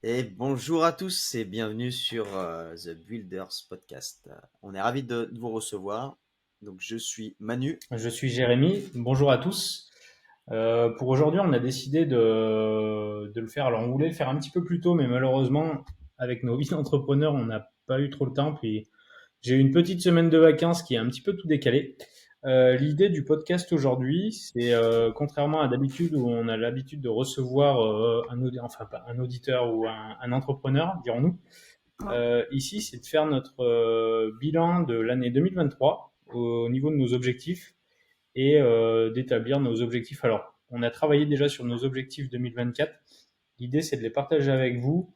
Et bonjour à tous et bienvenue sur The Builders Podcast. On est ravis de vous recevoir. Donc je suis Manu. Je suis Jérémy, bonjour à tous. Pour aujourd'hui, on a décidé de le faire. Alors, on voulait le faire un petit peu plus tôt, mais malheureusement, avec nos vies d'entrepreneurs, on n'a pas eu trop le temps. Puis, j'ai eu une petite semaine de vacances qui a un petit peu tout décalé. L'idée du podcast aujourd'hui, c'est contrairement à d'habitude où on a l'habitude de recevoir enfin pas un auditeur ou un entrepreneur, dirons-nous. Ici, c'est de faire notre bilan de l'année 2023 au niveau de nos objectifs et d'établir nos objectifs. Alors, on a travaillé déjà sur nos objectifs 2024. L'idée, c'est de les partager avec vous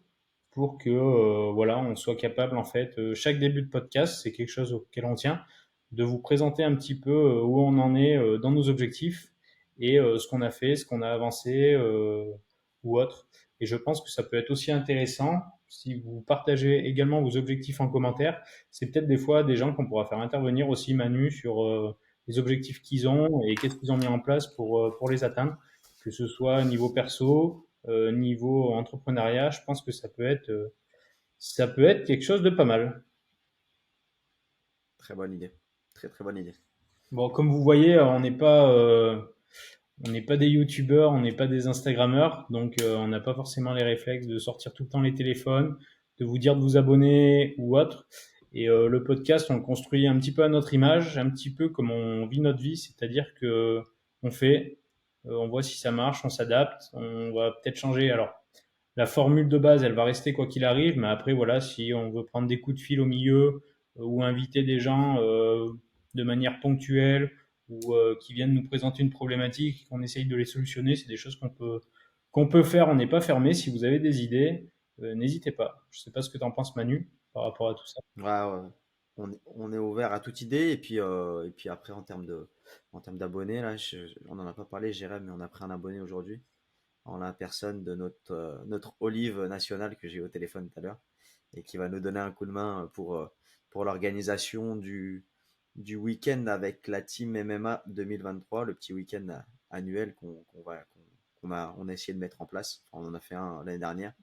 pour que voilà, on soit capable en fait, chaque début de podcast, c'est quelque chose auquel on tient, de vous présenter un petit peu où on en est dans nos objectifs et ce qu'on a fait, ce qu'on a avancé ou autre. Et je pense que ça peut être aussi intéressant si vous partagez également vos objectifs en commentaire. C'est peut-être des fois des gens qu'on pourra faire intervenir aussi, Manu, sur les objectifs qu'ils ont et qu'est-ce qu'ils ont mis en place pour les atteindre, que ce soit niveau perso, niveau entrepreneuriat. Je pense que ça peut être quelque chose de pas mal. Très bonne idée. Très très bonne idée. Bon, comme vous voyez, on n'est pas des youtubeurs, on n'est pas des instagrammeurs, donc on n'a pas forcément les réflexes de sortir tout le temps les téléphones, de vous dire de vous abonner ou autre. Et le podcast, on le construit un petit peu à notre image, un petit peu comme on vit notre vie, c'est-à-dire que on fait, on voit si ça marche, on s'adapte, on va peut-être changer. Alors, la formule de base, elle va rester quoi qu'il arrive, mais après, voilà, si on veut prendre des coups de fil au milieu ou inviter des gens de manière ponctuelle ou qui viennent nous présenter une problématique, qu'on essaye de les solutionner, c'est des choses qu'on peut faire. On n'est pas fermé. Si vous avez des idées, n'hésitez pas. Je sais pas ce que tu en penses, Manu, par rapport à tout ça. Ouais, ouais. On est ouvert à toute idée et puis après en termes d'abonnés là, on en a pas parlé, Jérém, mais on a pris un abonné aujourd'hui en la personne de notre Olive nationale que j'ai eu au téléphone tout à l'heure et qui va nous donner un coup de main pour l'organisation du week-end avec la team MMA 2023, le petit week-end annuel on a essayé de mettre en place. Enfin, on en a fait un l'année dernière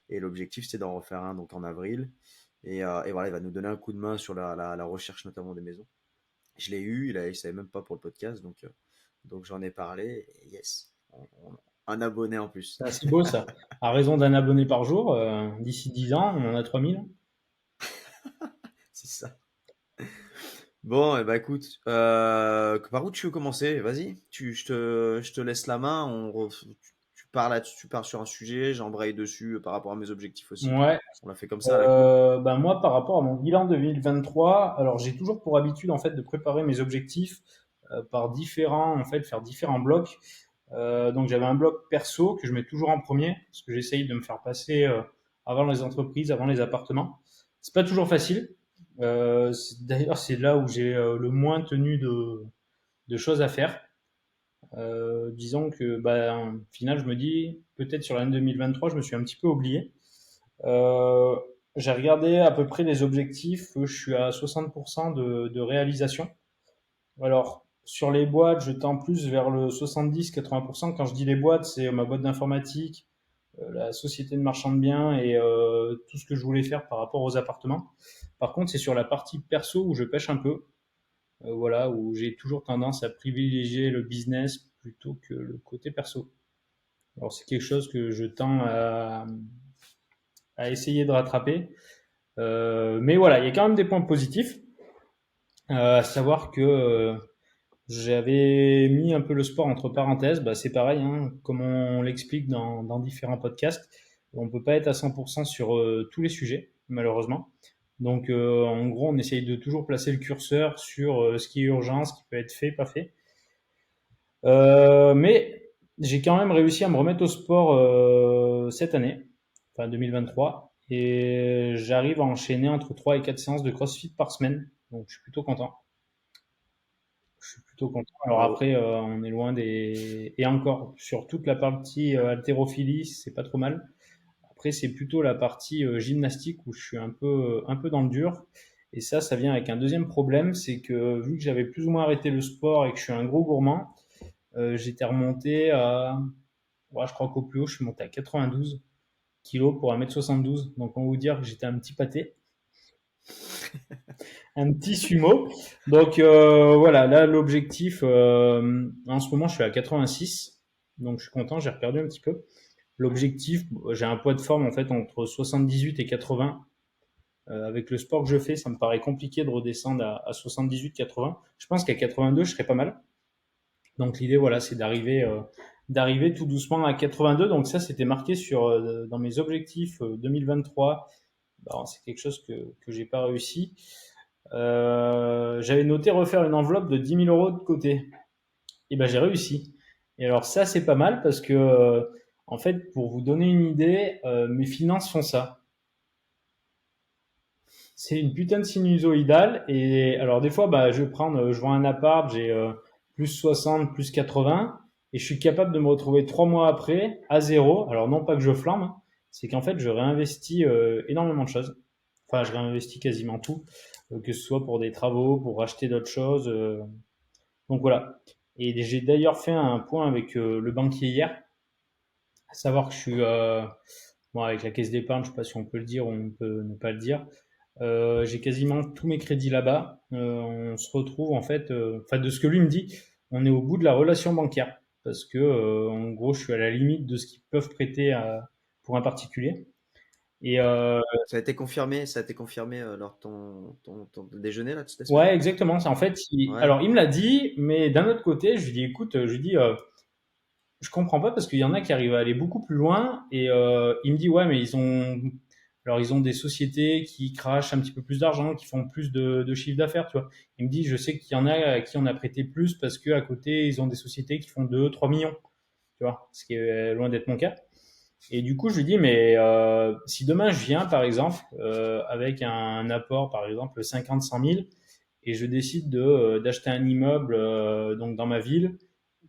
et l'objectif c'est d'en refaire un donc en avril. Et voilà, il va nous donner un coup de main sur la recherche notamment des maisons. Je l'ai eu, il savait même pas pour le podcast, donc j'en ai parlé. Et yes, un abonné en plus. C'est assez beau, ça. À raison d'un abonné par jour, d'ici 10 ans, on en a 3000. C'est ça. Bon, et bah écoute, par où tu veux commencer? Vas-y, je te laisse la main. Tu parles tu pars sur un sujet, j'embraye dessus par rapport à mes objectifs aussi. Ouais. On l'a fait comme ça, à la cool. Ben moi, par rapport à mon bilan 2023, alors j'ai toujours pour habitude en fait de préparer mes objectifs par différents, en fait, faire différents blocs. Donc j'avais un bloc perso que je mets toujours en premier parce que j'essaye de me faire passer avant les entreprises, avant les appartements. C'est pas toujours facile. D'ailleurs, c'est là où j'ai le moins tenu de choses à faire. Disons que, ben, au final, je me dis peut-être sur l'année 2023, je me suis un petit peu oublié. Euh, j'ai regardé à peu près les objectifs. Je suis à 60% de réalisation. Alors, sur les boîtes, je tends plus vers le 70-80%. Quand je dis les boîtes, c'est ma boîte d'informatique, la société de marchand de biens et tout ce que je voulais faire par rapport aux appartements. Par contre, c'est sur la partie perso où je pêche un peu. Voilà, où j'ai toujours tendance à privilégier le business plutôt que le côté perso. Alors, c'est quelque chose que je tends à essayer de rattraper. Mais voilà, il y a quand même des points positifs. À savoir que j'avais mis un peu le sport entre parenthèses. Bah, c'est pareil, hein, comme on l'explique dans différents podcasts. On peut pas être à 100% sur tous les sujets, malheureusement. Donc, en gros, on essaye de toujours placer le curseur sur ce qui est urgent, ce qui peut être fait, pas fait. Mais j'ai quand même réussi à me remettre au sport cette année, enfin 2023, et j'arrive à enchaîner entre 3 et 4 séances de CrossFit par semaine. Donc, je suis plutôt content. Je suis plutôt content. Alors Bravo. après, on est loin des... Et encore, sur toute la partie haltérophilie, c'est pas trop mal. Après, c'est plutôt la partie gymnastique où je suis un peu dans le dur. Et ça vient avec un deuxième problème, c'est que vu que j'avais plus ou moins arrêté le sport et que je suis un gros gourmand, j'étais remonté à... Ouais, je crois qu'au plus haut, je suis monté à 92. kilos pour 1m72. Donc, on va vous dire que j'étais un petit pâté, un petit sumo. Donc, voilà, là, l'objectif, en ce moment, je suis à 86. Donc, je suis content, j'ai reperdu un petit peu. L'objectif, j'ai un poids de forme en fait entre 78 et 80. Avec le sport que je fais, ça me paraît compliqué de redescendre à 78-80. Je pense qu'à 82, je serais pas mal. Donc l'idée, voilà, c'est d'arriver tout doucement à 82. Donc ça, c'était marqué dans mes objectifs 2023. Alors, c'est quelque chose que j'ai pas réussi. J'avais noté refaire une enveloppe de 10 000 euros de côté. Et ben j'ai réussi. Et alors ça, c'est pas mal parce que, en fait, pour vous donner une idée, mes finances font ça. C'est une putain de sinusoïdale. Et alors, des fois, bah, je vends un appart, j'ai plus 60, plus 80, et je suis capable de me retrouver 3 mois après à zéro. Alors, non pas que je flambe, hein, c'est qu'en fait, je réinvestis énormément de choses. Enfin, je réinvestis quasiment tout, que ce soit pour des travaux, pour racheter d'autres choses. Donc voilà. Et j'ai d'ailleurs fait un point avec le banquier hier, à savoir que je suis bon, avec la caisse d'épargne, je sais pas si on peut le dire ou on peut ne pas le dire. J'ai quasiment tous mes crédits là-bas. On se retrouve en fait, enfin de ce que lui me dit, on est au bout de la relation bancaire parce que en gros, je suis à la limite de ce qu'ils peuvent prêter pour un particulier. Et Ça a été confirmé lors de ton déjeuner là de cette semaine? ouais, exactement. C'est en fait, Ouais. alors il me l'a dit, mais d'un autre côté, je lui dis, écoute, je lui dis, je comprends pas parce qu'il y en a qui arrivent à aller beaucoup plus loin et il me dit ouais mais ils ont des sociétés qui crachent un petit peu plus d'argent, qui font plus de chiffre d'affaires, tu vois. Il me dit je sais qu'il y en a à qui on a prêté plus parce que à côté ils ont des sociétés qui font 2 3 millions, tu vois, ce qui est loin d'être mon cas. Et du coup je lui dis mais si demain je viens par exemple avec un apport par exemple 50 100 000 et je décide d'acheter un immeuble donc dans ma ville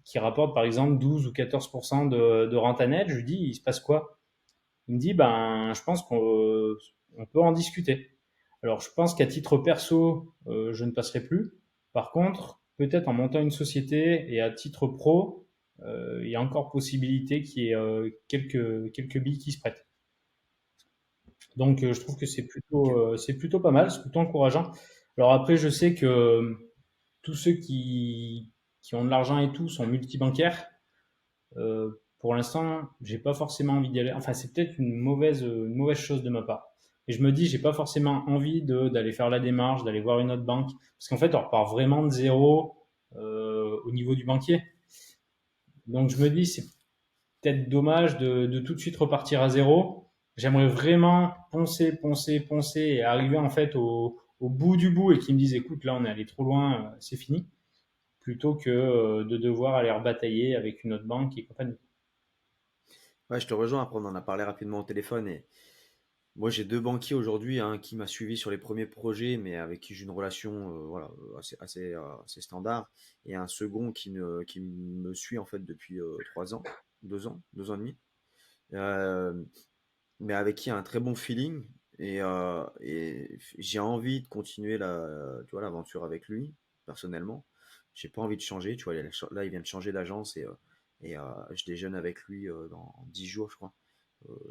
qui rapporte par exemple 12 ou 14% de rente annuelle, je lui dis, il se passe quoi? Il me dit, ben, je pense qu'on peut en discuter. Alors, je pense qu'à titre perso, je ne passerai plus. Par contre, peut-être en montant une société et à titre pro, il y a encore possibilité qu'il y ait quelques billes qui se prêtent. Donc, je trouve que Ok. c'est plutôt pas mal, c'est plutôt encourageant. Alors après, je sais que tous ceux qui ont de l'argent et tout sont multibancaires. Pour l'instant, j'ai pas forcément envie d'y aller. Enfin, c'est peut-être une mauvaise chose de ma part. Et je me dis, j'ai pas forcément envie d'aller faire la démarche, d'aller voir une autre banque, parce qu'en fait, on repart vraiment de zéro au niveau du banquier. Donc, je me dis, c'est peut-être dommage de tout de suite repartir à zéro. J'aimerais vraiment poncer, poncer, poncer et arriver en fait au bout du bout et qu'ils me disent, écoute, là, on est allé trop loin, c'est fini, plutôt que de devoir aller rebatailler avec une autre banque et compagnie. Ouais, je te rejoins. Après, on en a parlé rapidement au téléphone et moi, j'ai deux banquiers aujourd'hui, un qui m'a suivi sur les premiers projets, mais avec qui j'ai une relation voilà, assez standard, et un second qui me suit en fait depuis 3 ans, 2 ans, 2 ans et demi, euh, mais avec qui a un très bon feeling et j'ai envie de continuer tu vois, l'aventure avec lui personnellement. J'ai pas envie de changer, tu vois. Là, il vient de changer d'agence et je déjeune avec lui dans 10 jours, je crois.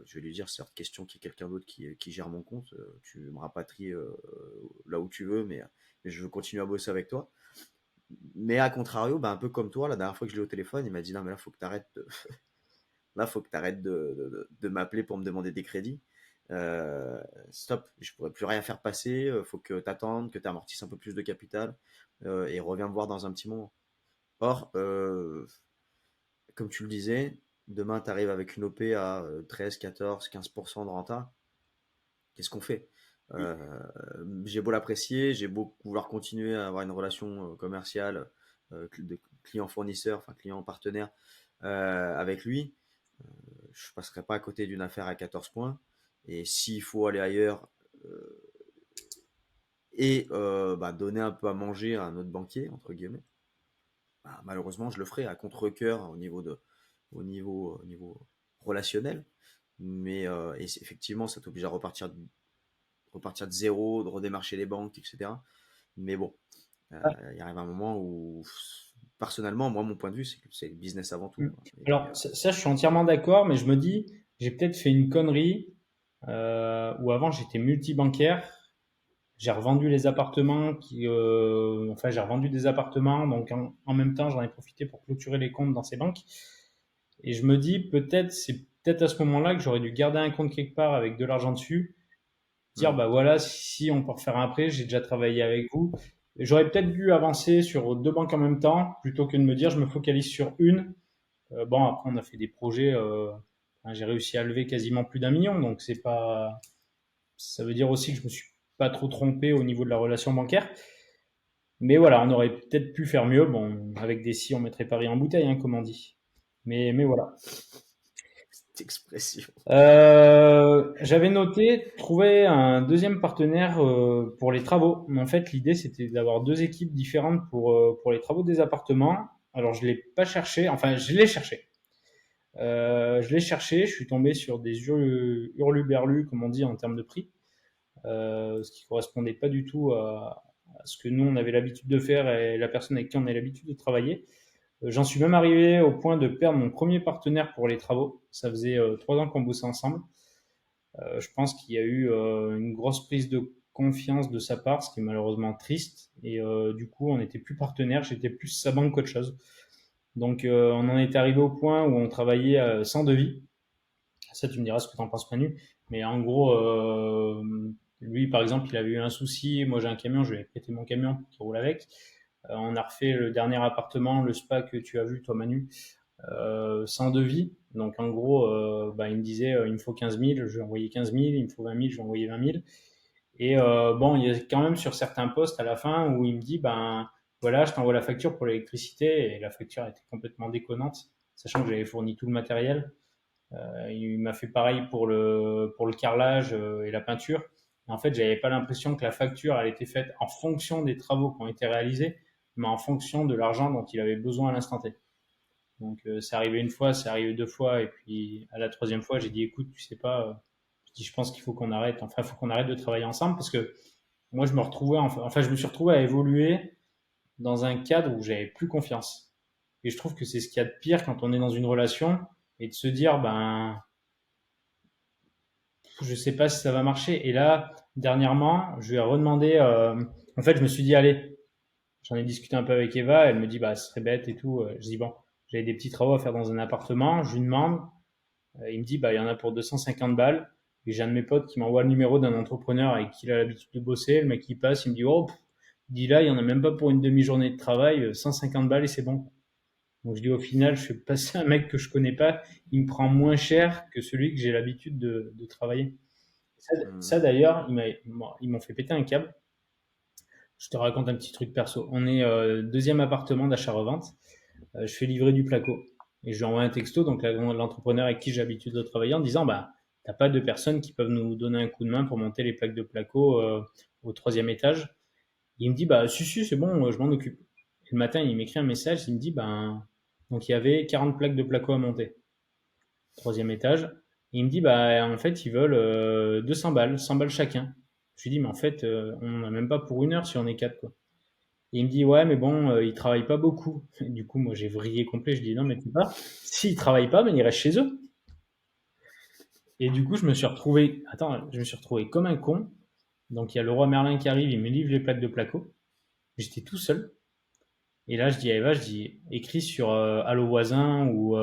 Je vais lui dire, c'est hors de question qu'il y ait quelqu'un d'autre qui gère mon compte. Tu me rapatries là où tu veux, mais je veux continuer à bosser avec toi. Mais à contrario, bah, un peu comme toi, la dernière fois que je l'ai au téléphone, il m'a dit non, mais là, faut que tu arrêtes là, faut que tu arrêtes de m'appeler pour me demander des crédits. Stop, je pourrais plus rien faire passer. Faut que tu attendes, que tu amortisses un peu plus de capital et reviens me voir dans un petit moment. Or, comme tu le disais, demain, tu arrives avec une OP à 13, 14, 15% de renta. Qu'est-ce qu'on fait? J'ai beau l'apprécier, j'ai beau vouloir continuer à avoir une relation commerciale de client-fournisseur, enfin client-partenaire avec lui, je passerai pas à côté d'une affaire à 14 points. Et s'il faut aller ailleurs euh, et bah, donner un peu à manger à un autre banquier, entre guillemets, bah, malheureusement, je le ferai à contre-cœur au niveau relationnel. Mais effectivement, ça t'oblige à repartir de zéro, de redémarcher les banques, etc. Mais bon, il arrive un moment où, personnellement, moi, mon point de vue, c'est que c'est le business avant tout, Mm. quoi. Alors, ça, je suis entièrement d'accord, mais je me dis, j'ai peut-être fait une connerie où avant j'étais multibancaire. J'ai revendu les appartements enfin j'ai revendu des appartements, donc en même temps j'en ai profité pour clôturer les comptes dans ces banques. Et je me dis peut-être c'est peut-être à ce moment-là que j'aurais dû garder un compte quelque part avec de l'argent dessus, dire Hmm. bah voilà si on peut refaire un prêt, j'ai déjà travaillé avec vous. J'aurais peut-être dû avancer sur deux banques en même temps plutôt que de me dire je me focalise sur une. Bon après on a fait des projets, enfin, j'ai réussi à lever quasiment plus d'1 million, donc c'est pas, ça veut dire aussi que je me suis pas trop trompé au niveau de la relation bancaire. Mais voilà, on aurait peut-être pu faire mieux. Bon, avec des si, on mettrait Paris en bouteille, hein, comme on dit. Mais voilà. Cette expression. J'avais noté trouver un deuxième partenaire pour les travaux. Mais en fait, l'idée, c'était d'avoir deux équipes différentes pour les travaux des appartements. Alors, je l'ai pas cherché. Enfin, je l'ai cherché. Je l'ai cherché. Je suis tombé sur des hurluberlus, comme on dit en termes de prix, ce qui correspondait pas du tout à ce que nous, on avait l'habitude de faire et la personne avec qui on a l'habitude de travailler. J'en suis même arrivé au point de perdre mon premier partenaire pour les travaux. Ça faisait 3 ans qu'on bossait ensemble. Je pense qu'il y a eu une grosse prise de confiance de sa part, ce qui est malheureusement triste. Et du coup, on n'était plus partenaires, j'étais plus sa banque qu'autre chose. Donc, on en est arrivé au point où on travaillait sans devis. Ça, tu me diras ce que tu en penses, Manu. Mais en gros, lui, par exemple, il avait eu un souci. Moi, j'ai un camion, je lui ai prêté mon camion pour qu'il roule avec. On a refait le dernier appartement, le spa que tu as vu, toi, Manu, sans devis. Donc, en gros, bah, il me disait, il me faut 15 000, je vais envoyer 15 000, il me faut 20 000, je vais envoyer 20 000. Et bon, il y a quand même sur certains postes à la fin où il me dit, ben voilà, je t'envoie la facture pour l'électricité. Et la facture était complètement déconnante, sachant que j'avais fourni tout le matériel. Il m'a fait pareil pour le carrelage et la peinture. Et en fait, j'avais pas l'impression que la facture elle était faite en fonction des travaux qui ont été réalisés, mais en fonction de l'argent dont il avait besoin à l'instant T. Donc, c'est arrivé une fois, c'est arrivé deux fois, et puis à la troisième fois, j'ai dit, écoute, tu sais pas, je pense qu'il faut qu'on arrête. Enfin, il faut qu'on arrête de travailler ensemble parce que moi, je me retrouvais, enfin, je me suis retrouvé à évoluer dans un cadre où j'avais plus confiance. Et je trouve que c'est ce qu'il y a de pire quand on est dans une relation et de se dire, ben, je sais pas si ça va marcher. Et là, dernièrement, je lui ai redemandé. En fait, je me suis dit, allez, j'en ai discuté un peu avec Eva. Elle me dit, bah, ce serait bête et tout. Je dis, bon, j'avais des petits travaux à faire dans un appartement. Je lui demande. Il me dit, bah, il y en a pour 250 balles. Et j'ai un de mes potes qui m'envoie le numéro d'un entrepreneur avec qui il a l'habitude de bosser. Le mec, il passe, il me dit, oh, il dit là, il y en a même pas pour une demi-journée de travail. 150 balles et c'est bon. Donc je dis au final, je suis passé un mec que je connais pas. Il me prend moins cher que celui que j'ai l'habitude de travailler. Hmm. Ça, d'ailleurs, ils m'ont fait péter un câble. Je te raconte un petit truc perso. On est deuxième appartement d'achat-revente. Je fais livrer du placo. Et je lui envoie un texto, donc l'entrepreneur avec qui j'ai l'habitude de travailler, en disant, bah, t'as pas de personnes qui peuvent nous donner un coup de main pour monter les plaques de placo au troisième étage. Il me dit, bah, si, c'est bon, je m'en occupe. Et le matin, il m'écrit un message, il me dit, ben, donc il y avait 40 plaques de placo à monter, troisième étage. Et il me dit, bah, en fait, ils veulent 200 balles, 100 balles chacun. Je lui dis, mais en fait, on n'en a même pas pour une heure si on est quatre, quoi. Et il me dit, ouais, mais bon, ils travaillent pas beaucoup. Et du coup, moi, j'ai vrillé complet. Je dis, non, mais tu sais pas, s'ils travaillent pas, ben, ils restent chez eux. Et du coup, je me suis retrouvé comme un con. Donc, il y a le roi Merlin qui arrive, il me livre les plaques de placo. J'étais tout seul. Et là, je dis à Eva, je dis, écris sur Allo Voisin ou.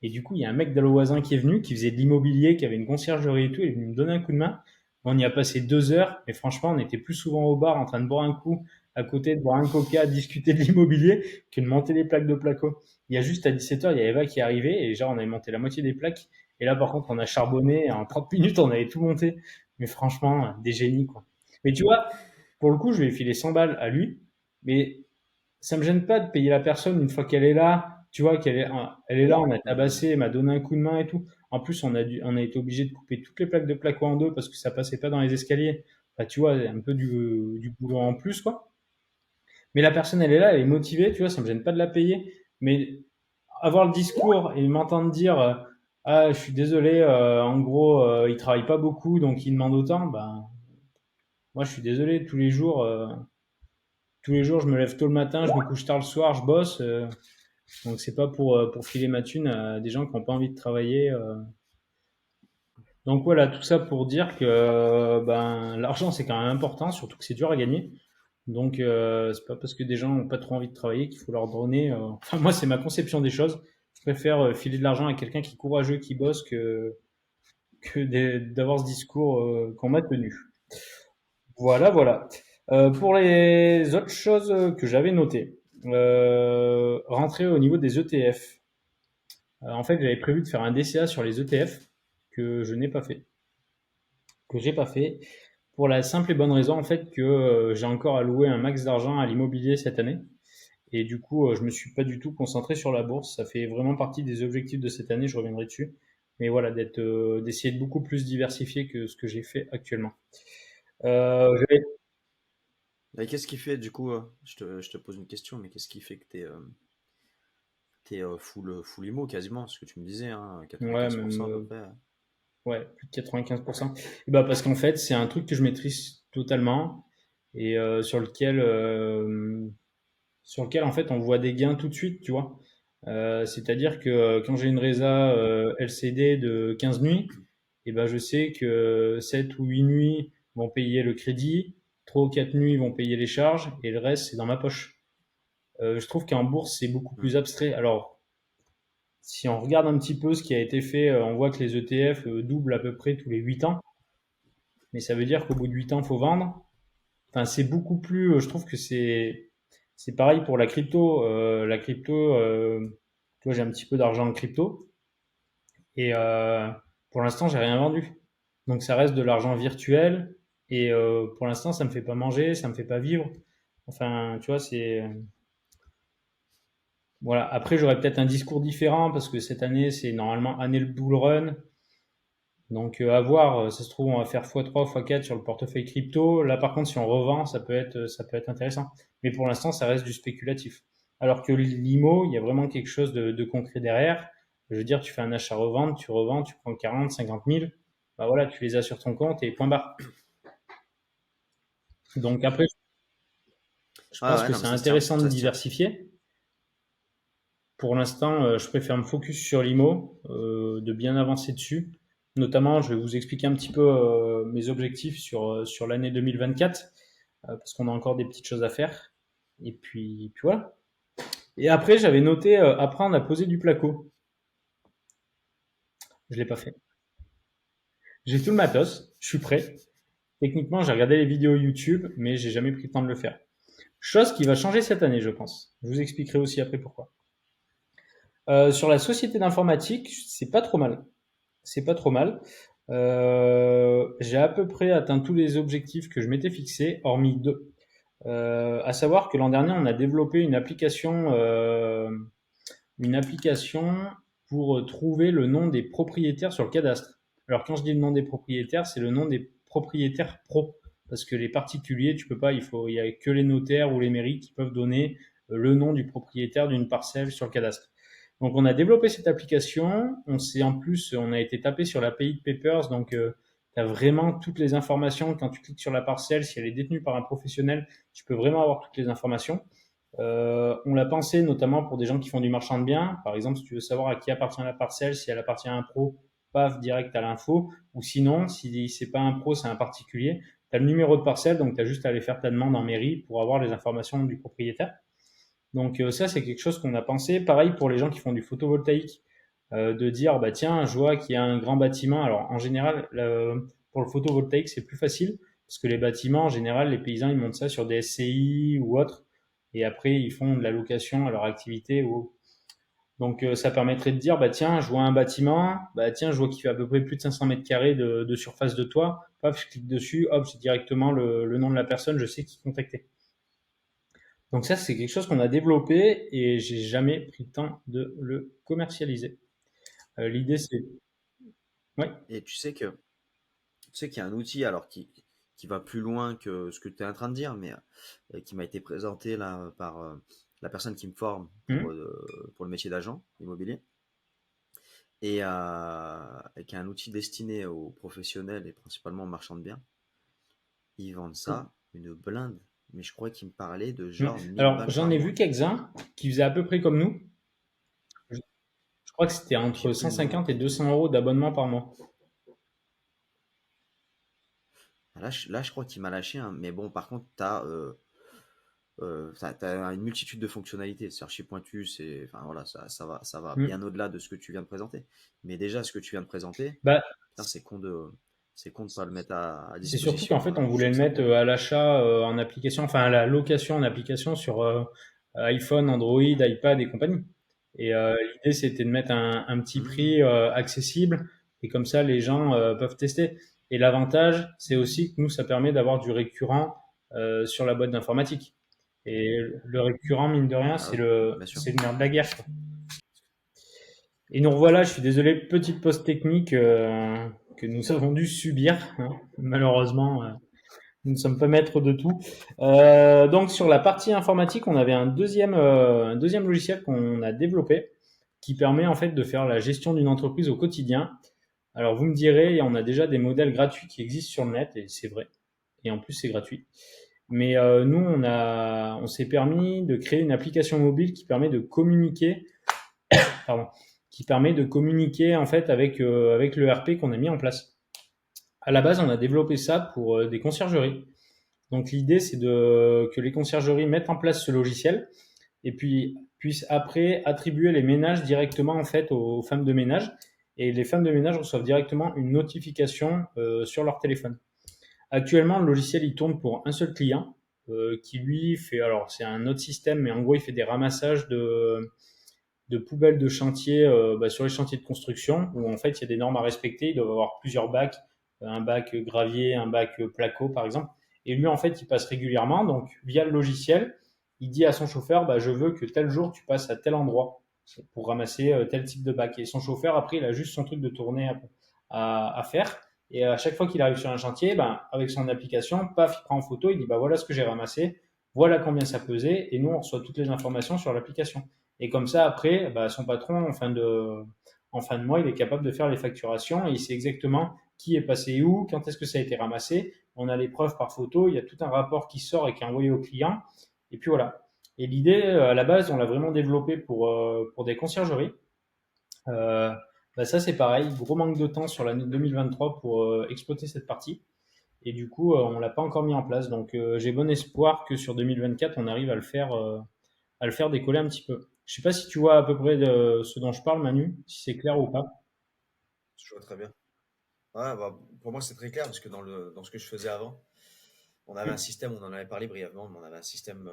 Et du coup, il y a un mec d'Allo Voisin qui est venu, qui faisait de l'immobilier, qui avait une conciergerie et tout, il est venu me donner un coup de main. On y a passé 2 heures, mais franchement, on était plus souvent au bar en train de boire un coup, à côté de boire un coca, à discuter de l'immobilier, que de monter les plaques de placo. Il y a juste à 17 heures, il y a Eva qui est arrivée, et genre, on avait monté la moitié des plaques. Et là, par contre, on a charbonné, en 30 minutes, on avait tout monté. Mais franchement, des génies, quoi. Mais tu vois, pour le coup, je lui ai filé 100 balles à lui, mais ça me gêne pas de payer la personne une fois qu'elle est là. Tu vois elle est là, on a Hmm. tabassé, elle m'a donné un coup de main et tout. En plus, on a été obligé de couper toutes les plaques de placo en deux parce que ça passait pas dans les escaliers. Enfin, tu vois, un peu du boulot en plus, quoi. Mais la personne, elle est là, elle est motivée, tu vois, ça me gêne pas de la payer. Mais avoir le discours et m'entendre dire, ah, je suis désolé, en gros, il travaille pas beaucoup, donc il demande autant, ben, moi, je suis désolé, tous les jours, je me lève tôt le matin, je me couche tard le soir, je bosse. Donc c'est pas pour filer ma thune à des gens qui n'ont pas envie de travailler. Donc voilà, tout ça pour dire que ben, l'argent c'est quand même important, surtout que c'est dur à gagner. Donc c'est pas parce que des gens n'ont pas trop envie de travailler qu'il faut leur donner. Enfin moi c'est ma conception des choses. Je préfère filer de l'argent à quelqu'un qui est courageux, qui bosse, que d'avoir ce discours qu'on m'a tenu. Voilà, voilà. Pour les autres choses que j'avais notées, rentrer au niveau des ETF. En fait, j'avais prévu de faire un DCA sur les ETF que je n'ai pas fait, que j'ai pas fait, pour la simple et bonne raison en fait que j'ai encore alloué un max d'argent à l'immobilier cette année. Et du coup, je me suis pas du tout concentré sur la bourse. Ça fait vraiment partie des objectifs de cette année. Je reviendrai dessus. Mais voilà, d'essayer de beaucoup plus diversifier que ce que j'ai fait actuellement. Je vais Et qu'est-ce qui fait, du coup, je te pose une question, mais qu'est-ce qui fait que t'es full IMO quasiment, ce que tu me disais, hein, Ouais, 95% à peu même près. ouais, plus de 95%. Et bah parce qu'en fait, c'est un truc que je maîtrise totalement et sur lequel en fait on voit des gains tout de suite, tu vois. C'est-à-dire que quand j'ai une résa LCD de 15 nuits, et ben je sais que 7 ou 8 nuits vont payer le crédit, 3 ou 4 nuits vont payer les charges et le reste c'est dans ma poche. Je trouve qu'en bourse c'est beaucoup Hmm. plus abstrait. Alors si on regarde un petit peu ce qui a été fait, on voit que les ETF doublent à peu près tous les 8 ans, mais ça veut dire qu'au bout de 8 ans, il faut vendre. Enfin, c'est beaucoup plus, je trouve que c'est pareil pour la crypto. La crypto, tu vois, j'ai un petit peu d'argent en crypto et pour l'instant, j'ai rien vendu. Donc ça reste de l'argent virtuel et pour l'instant, ça me fait pas manger, ça me fait pas vivre. Enfin, tu vois, c'est voilà. Après, j'aurais peut-être un discours différent parce que cette année, c'est normalement année le bull run. Donc à voir, ça se trouve on va faire x3, x4 sur le portefeuille crypto. Là par contre si on revend, ça peut être intéressant. Mais pour l'instant ça reste du spéculatif. Alors que l'IMO, il y a vraiment quelque chose de concret derrière. Je veux dire, tu fais un achat-revente, tu revends, tu prends 40, 50 000, bah voilà, tu les as sur ton compte et point barre. Donc après, je Ouais, pense ouais, que non, mais c'est ça se tient, intéressant de ça se tient. diversifier. Pour l'instant, je préfère me focus sur l'IMO, de bien avancer dessus. Notamment, je vais vous expliquer un petit peu mes objectifs sur l'année 2024, parce qu'on a encore des petites choses à faire. Et puis voilà. Et après, j'avais noté apprendre à poser du placo. Je l'ai pas fait. J'ai tout le matos, je suis prêt. Techniquement, j'ai regardé les vidéos YouTube, mais j'ai jamais pris le temps de le faire. Chose qui va changer cette année, je pense. Je vous expliquerai aussi après pourquoi. Sur la société d'informatique, c'est pas trop mal. C'est pas trop mal. J'ai à peu près atteint tous les objectifs que je m'étais fixés, hormis deux. À savoir que l'an dernier, on a développé une application pour trouver le nom des propriétaires sur le cadastre. Alors quand je dis le nom des propriétaires, c'est le nom des propriétaires pro, parce que les particuliers, tu peux pas, il y a que les notaires ou les mairies qui peuvent donner le nom du propriétaire d'une parcelle sur le cadastre. Donc on a développé cette application, on a été tapé sur l'API de Papers, donc tu as vraiment toutes les informations quand tu cliques sur la parcelle, si elle est détenue par un professionnel, tu peux vraiment avoir toutes les informations. On l'a pensé notamment pour des gens qui font du marchand de biens. Par exemple, si tu veux savoir à qui appartient la parcelle, si elle appartient à un pro, paf, direct à l'info. Ou sinon, si c'est pas un pro, c'est un particulier, tu as le numéro de parcelle, donc tu as juste à aller faire ta demande en mairie pour avoir les informations du propriétaire. Donc ça, c'est quelque chose qu'on a pensé. Pareil pour les gens qui font du photovoltaïque, de dire, bah tiens, je vois qu'il y a un grand bâtiment. Alors en général, pour le photovoltaïque, c'est plus facile, parce que les bâtiments, en général, les paysans, ils montent ça sur des SCI ou autres, et après, ils font de la location à leur activité. Donc ça permettrait de dire, bah tiens, je vois un bâtiment, bah tiens, je vois qu'il fait à peu près plus de 500 mètres carrés de surface de toit. Hop, je clique dessus, hop, j'ai directement le nom de la personne, je sais qui contacter. Donc ça, c'est quelque chose qu'on a développé et j'ai jamais pris le temps de le commercialiser. L'idée, c'est... Ouais. Et tu sais qu'il y a un outil alors qui va plus loin que ce que tu es en train de dire, mais qui m'a été présenté là par la personne qui me forme Mhm. pour le métier d'agent immobilier et qui est un outil destiné aux professionnels et principalement aux marchands de biens. Ils vendent ça une blinde, mais je crois qu'il me parlait de Mhm. genre 1000 Alors, balles j'en par ai vu mois. quelques-uns qui faisaient à peu près comme nous. Je crois que c'était J'ai entre plus le nom en 150 et tête, mais 200 euros d'abonnement par mois. Là, je crois qu'il m'a lâché, hein, mais bon, par contre, t'as une multitude de fonctionnalités. C'est archi pointu, enfin voilà, ça va Mm. bien au-delà de ce que tu viens de présenter. Mais déjà, ce que tu viens de présenter, Bah, putain, c'est con de pas le mettre à c'est surtout qu'en disposition. fait, on Je suis voulait sûr le que ça mettre pourrait. à l'achat en application, enfin à la location en application sur iPhone, Android, iPad et compagnie. Et l'idée, c'était de mettre un petit Hmm. prix accessible et comme ça, les gens peuvent tester. Et l'avantage, c'est aussi que nous, ça permet d'avoir du récurrent sur la boîte d'informatique. Et le récurrent, mine de rien, Ah c'est oui, le, bien sûr. c'est le nerf de la guerre, quoi. Et nous revoilà, je suis désolé, petite pause technique que nous avons dû subir, hein. Malheureusement, nous ne sommes pas maîtres de tout. Donc sur la partie informatique, on avait un deuxième logiciel qu'on a développé qui permet en fait de faire la gestion d'une entreprise au quotidien. Alors vous me direz, on a déjà des modèles gratuits qui existent sur le net et c'est vrai. Et en plus c'est gratuit. Mais nous, on s'est permis de créer une application mobile qui permet de communiquer, pardon, qui permet de communiquer en fait avec le RP qu'on a mis en place. À la base, on a développé ça pour des conciergeries. Donc l'idée, c'est que les conciergeries mettent en place ce logiciel et puis puissent après attribuer les ménages directement en fait aux femmes de ménage. Et les femmes de ménage reçoivent directement une notification sur leur téléphone. Actuellement, le logiciel il tourne pour un seul client qui lui fait, alors c'est un autre système, mais en gros il fait des ramassages de poubelles de chantier sur les chantiers de construction où en fait il y a des normes à respecter. Ils doivent avoir plusieurs bacs, un bac gravier, un bac placo par exemple. Et lui en fait il passe régulièrement, donc via le logiciel, il dit à son chauffeur je veux que tel jour tu passes à tel endroit pour ramasser tel type de bac. Et son chauffeur après il a juste son truc de tournée à faire. Et à chaque fois qu'il arrive sur un chantier, avec son application, paf, il prend en photo, il dit voilà ce que j'ai ramassé, voilà combien ça pesait, et nous on reçoit toutes les informations sur l'application. Et comme ça, après, son patron, en fin de mois, il est capable de faire les facturations et il sait exactement qui est passé où, quand est-ce que ça a été ramassé. On a les preuves par photo, il y a tout un rapport qui sort et qui est envoyé au client. Et puis voilà. Et l'idée, à la base, on l'a vraiment développé pour des conciergeries. Euh, Ça, c'est pareil, gros manque de temps sur l'année 2023 pour exploiter cette partie. Et du coup, on l'a pas encore mis en place. Donc, j'ai bon espoir que sur 2024, on arrive à le faire décoller un petit peu. Je sais pas si tu vois à peu près de ce dont je parle, Manu, si c'est clair ou pas. Je vois très bien. Ouais, bah, pour moi, c'est très clair parce que dans ce que je faisais avant, on avait un système, on en avait parlé brièvement, mais on avait un système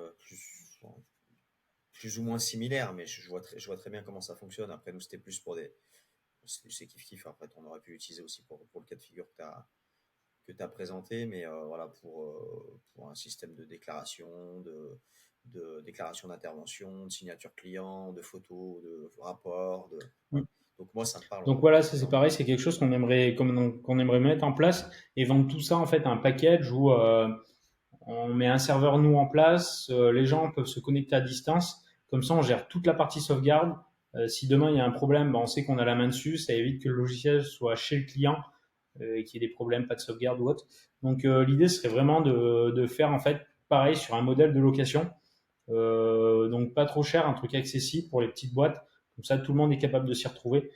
plus ou moins similaire, mais je vois très bien comment ça fonctionne. Après, nous, c'était plus pour c'est kiff-kiff. Après, on aurait pu l'utiliser aussi pour le cas de figure que tu as présenté, mais voilà, pour un système de déclaration, de déclaration d'intervention, de signature client, de photos, de rapport, Mm. voilà. Donc moi, ça me parle Donc voilà, ça c'est énormément. pareil, c'est quelque chose qu'on aimerait mettre en place et vendre tout ça en fait à un package où on met un serveur nous en place, les gens peuvent se connecter à distance, comme ça on gère toute la partie sauvegarde. Si demain il y a un problème, on sait qu'on a la main dessus, ça évite que le logiciel soit chez le client et qu'il y ait des problèmes, pas de sauvegarde ou autre. Donc l'idée serait vraiment de faire en fait pareil sur un modèle de location. Donc pas trop cher, un truc accessible pour les petites boîtes. Comme ça, tout le monde est capable de s'y retrouver.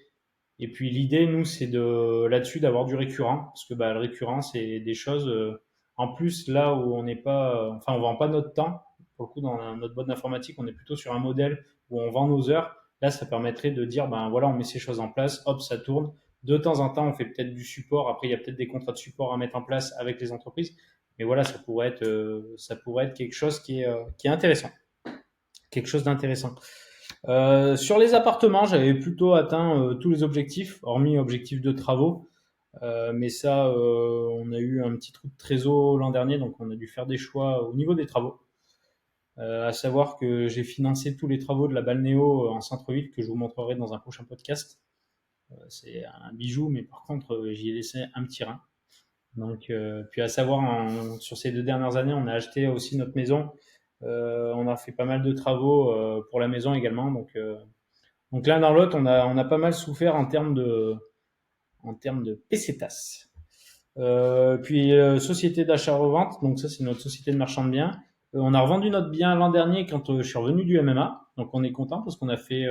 Et puis l'idée, nous, c'est de là-dessus d'avoir du récurrent, parce que le récurrent, c'est des choses. En plus, là où on n'est pas, enfin, on vend pas notre temps. Pour le coup, dans notre boîte d'informatique, on est plutôt sur un modèle où on vend nos heures. Là, ça permettrait de dire, voilà, on met ces choses en place, hop, ça tourne. De temps en temps, on fait peut-être du support. Après, il y a peut-être des contrats de support à mettre en place avec les entreprises. Mais voilà, ça pourrait être quelque chose qui est intéressant, quelque chose d'intéressant. Sur les appartements, j'avais plutôt atteint tous les objectifs, hormis objectifs de travaux. Mais ça, on a eu un petit trou de trésor l'an dernier, donc on a dû faire des choix au niveau des travaux. À savoir que j'ai financé tous les travaux de la Balnéo en centre-ville que je vous montrerai dans un prochain podcast. C'est un bijou, mais par contre, j'y ai laissé un petit rein. Donc, puis à savoir, sur ces 2 dernières années, on a acheté aussi notre maison. On a fait pas mal de travaux pour la maison également. Donc l'un dans l'autre, on a pas mal souffert en termes de pesetas. Puis société d'achat-revente, donc ça c'est notre société de marchand de biens. On a revendu notre bien l'an dernier quand je suis revenu du MMA, donc on est content parce qu'on a fait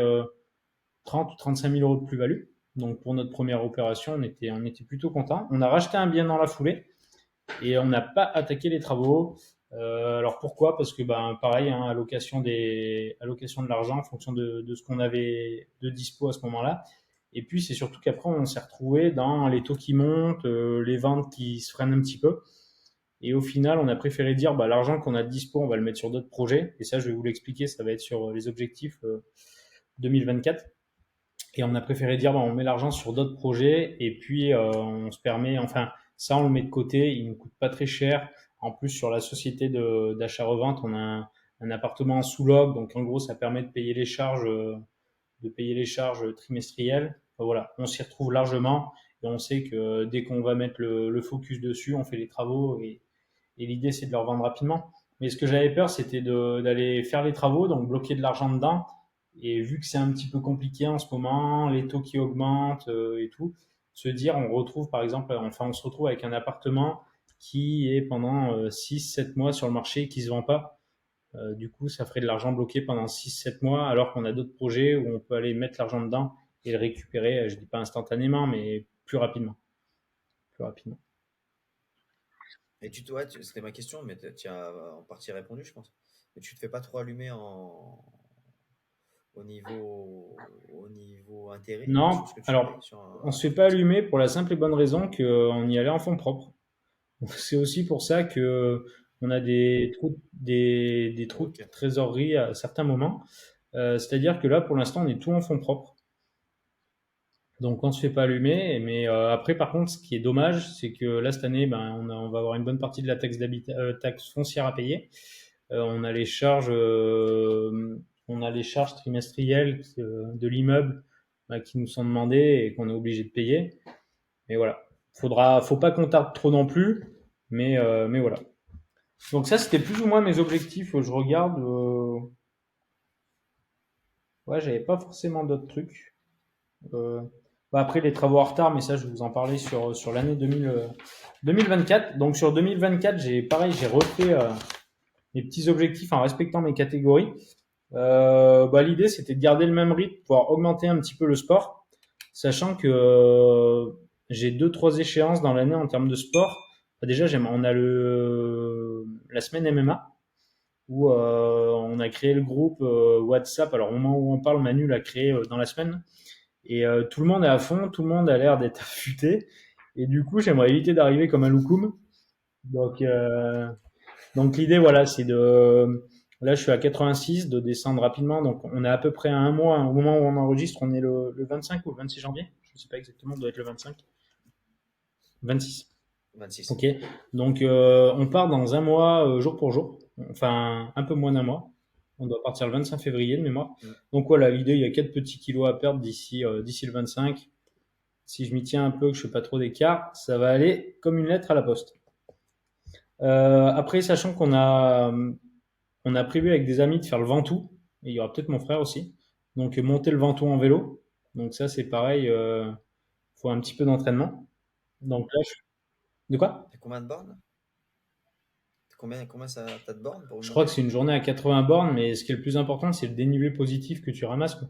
30 ou 35 000 euros de plus-value. Donc pour notre première opération, on était plutôt content. On a racheté un bien dans la foulée et on n'a pas attaqué les travaux. Alors pourquoi? Parce que pareil, hein, allocation de l'argent en fonction de ce qu'on avait de dispo à ce moment-là. Et puis c'est surtout qu'après on s'est retrouvé dans les taux qui montent, les ventes qui se freinent un petit peu. Et au final, on a préféré dire l'argent qu'on a de dispo, on va le mettre sur d'autres projets. Et ça, je vais vous l'expliquer, ça va être sur les objectifs 2024. Et on a préféré dire on met l'argent sur d'autres projets et puis on se permet, enfin ça on le met de côté, il ne coûte pas très cher. En plus sur la société d'achat-revente, on a un appartement en sous-log, donc en gros ça permet de payer les charges trimestrielles. Enfin, voilà, on s'y retrouve largement et on sait que dès qu'on va mettre le focus dessus, on fait les travaux et l'idée c'est de le revendre rapidement. Mais ce que j'avais peur, c'était d'aller faire les travaux, donc bloquer de l'argent dedans. Et vu que c'est un petit peu compliqué en ce moment, les taux qui augmentent et tout, se dire on retrouve par exemple, enfin on se retrouve avec un appartement qui est pendant 6-7 mois sur le marché et qui se vend pas. Du coup, ça ferait de l'argent bloqué pendant 6-7 mois, alors qu'on a d'autres projets où on peut aller mettre l'argent dedans et le récupérer, je dis pas instantanément, mais plus rapidement. Plus rapidement. Et c'était ma question, mais tu as en partie répondu, je pense. Mais tu te fais pas trop allumer au niveau intérêt Non, sur ce que tu payes alors sur on un se fait truc pas comme ça? allumer pour la simple et bonne raison qu'on y allait en fonds propres. C'est aussi pour ça que on a des trous de Ok. trésorerie à certains moments. C'est-à-dire que là, pour l'instant, on est tout en fonds propres. Donc, on ne se fait pas allumer. Mais après, par contre, ce qui est dommage, c'est que là, cette année, on va avoir une bonne partie de la taxe foncière à payer. On a on a les charges trimestrielles de l'immeuble qui nous sont demandées et qu'on est obligé de payer. Mais voilà, faut pas qu'on tarde trop non plus. Mais voilà. Donc ça, c'était plus ou moins mes objectifs. Je regarde. Ouais, j'avais pas forcément d'autres trucs. Euh, Après, les travaux en retard, mais ça, je vais vous en parler sur l'année 2024. Donc sur 2024, j'ai refait mes petits objectifs en respectant mes catégories. L'idée, c'était de garder le même rythme, pouvoir augmenter un petit peu le sport, sachant que j'ai deux, trois échéances dans l'année en termes de sport. Déjà, on a la semaine MMA où on a créé le groupe WhatsApp. Alors, au moment où on parle, Manu l'a créé dans la semaine. Et tout le monde est à fond, tout le monde a l'air d'être affûté. Et du coup, j'aimerais éviter d'arriver comme un loukoum. Donc, donc l'idée, voilà, c'est de... Là, je suis à 86, de descendre rapidement. Donc, on est à peu près à un mois. Au moment où on enregistre, on est le 25 ou le 26 janvier. Je ne sais pas exactement, on doit être le 25. 26. 26. Ok. Donc, on part dans un mois, jour pour jour. Enfin, un peu moins d'un mois. On doit partir le 25 février de mémoire. Mm. Donc voilà, l'idée, il y a 4 petits kilos à perdre d'ici le 25. Si je m'y tiens un peu, que je fais pas trop d'écart, ça va aller comme une lettre à la poste. Après, sachant on a prévu avec des amis de faire le Ventoux, et il y aura peut-être mon frère aussi. Donc monter le Ventoux en vélo. Donc ça, c'est pareil, faut un petit peu d'entraînement. Donc là, de quoi? T'as combien de bornes? Combien ça t'as de bornes pour Je crois que monter? c'est une journée à 80 bornes, mais ce qui est le plus important, c'est le dénivelé positif que tu ramasses, quoi.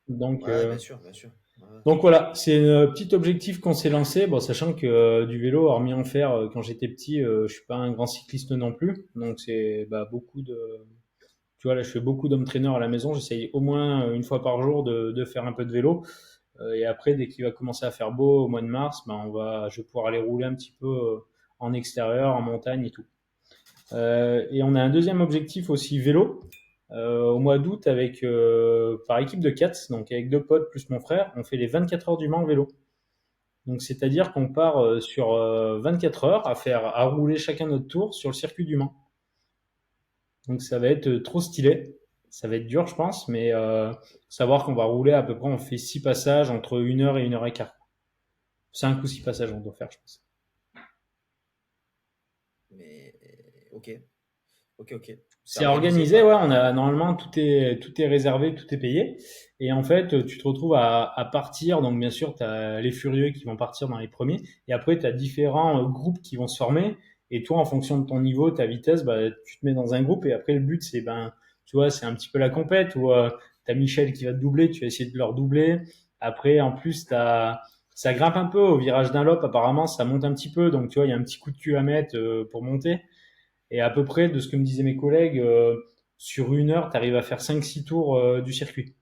Donc, Ouais, bien sûr, bien sûr. Ouais, Donc voilà, c'est un petit objectif qu'on s'est lancé, bon, sachant que du vélo, hormis en faire quand j'étais petit, je suis pas un grand cycliste non plus. Donc c'est beaucoup de, tu vois, là je fais beaucoup d'home trainer à la maison. J'essaye au moins une fois par jour de faire un peu de vélo. Et après, dès qu'il va commencer à faire beau au mois de mars, je vais pouvoir aller rouler un petit peu en extérieur, en montagne et tout. Et on a un deuxième objectif aussi vélo. Au mois d'août, par équipe de 4, donc avec deux potes plus mon frère, on fait les 24 heures du Mans en vélo. Donc c'est-à-dire qu'on part sur 24 heures à rouler chacun notre tour sur le circuit du Mans. Donc ça va être trop stylé. Ça va être dur, je pense, mais savoir qu'on va rouler à peu près, on fait 6 passages entre 1 heure et 1 heure et quart. 5 ou 6 passages on doit faire, je pense. mais ok, ok. C'est C'est organisé organisé, ouais. quoi. Normalement tout est réservé, tout est payé. Et en fait, tu te retrouves à partir. Donc bien sûr, tu as les furieux qui vont partir dans les premiers. Et après, tu as différents groupes qui vont se former. Et toi, en fonction de ton niveau, ta vitesse, tu te mets dans un groupe. Et après, le but, c'est tu vois, c'est un petit peu la compète où tu as Michel qui va te doubler. Tu vas essayer de leur doubler. Après, en plus, Ça grimpe un peu au virage d'un lope, apparemment, ça monte un petit peu. Donc, tu vois, il y a un petit coup de cul à mettre pour monter. Et à peu près, de ce que me disaient mes collègues, sur 1 heure, tu arrives à faire 5-6 tours du circuit.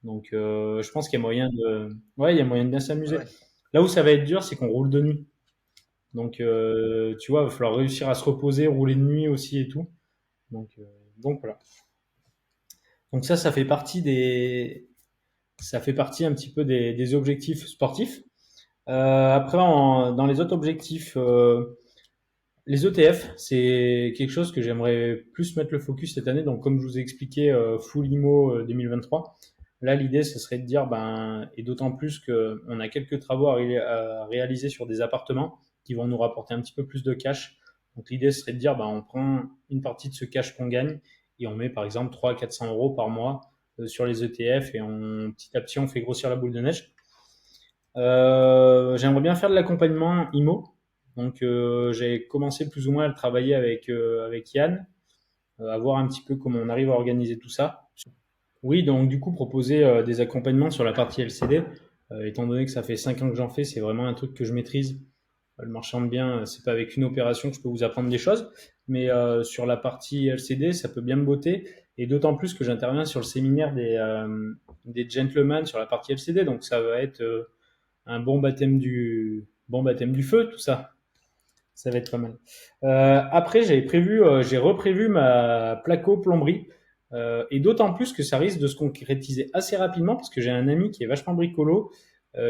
Donc, je pense qu'il y a moyen de, ouais, il y a moyen de bien Ah s'amuser. ouais. Là où ça va être dur, c'est qu'on roule de nuit. Donc, tu vois, il va falloir réussir à se reposer, rouler de nuit aussi et tout. Donc, euh, donc voilà. Donc ça fait partie ça fait partie un petit peu des objectifs sportifs. Après, dans les autres objectifs, les ETF, c'est quelque chose que j'aimerais plus mettre le focus cette année. Donc, comme je vous ai expliqué, full IMO 2023. Là, l'idée, ce serait de dire, ben, et d'autant plus qu'on a quelques travaux à réaliser sur des appartements qui vont nous rapporter un petit peu plus de cash. Donc, l'idée serait de dire, ben, on prend une partie de ce cash qu'on gagne et on met, par exemple, 300 à 400 € par mois sur les ETF et petit à petit, on fait grossir la boule de neige. J'aimerais bien faire de l'accompagnement IMO. Donc, j'ai commencé plus ou moins à le travailler avec Yann, à voir un petit peu comment on arrive à organiser tout ça. Oui, donc du coup, proposer des accompagnements sur la partie LCD, étant donné que ça fait 5 ans que j'en fais, c'est vraiment un truc que je maîtrise. Le marchand de biens, c'est pas avec une opération que je peux vous apprendre des choses, mais sur la partie LCD, ça peut bien me botter. Et d'autant plus que j'interviens sur le séminaire des gentlemen sur la partie LCD, donc ça va être un bon baptême du feu, tout ça. Ça va être pas mal. Après, j'ai reprévu ma placo plomberie. Et d'autant plus que ça risque de se concrétiser assez rapidement parce que j'ai un ami qui est vachement bricolo,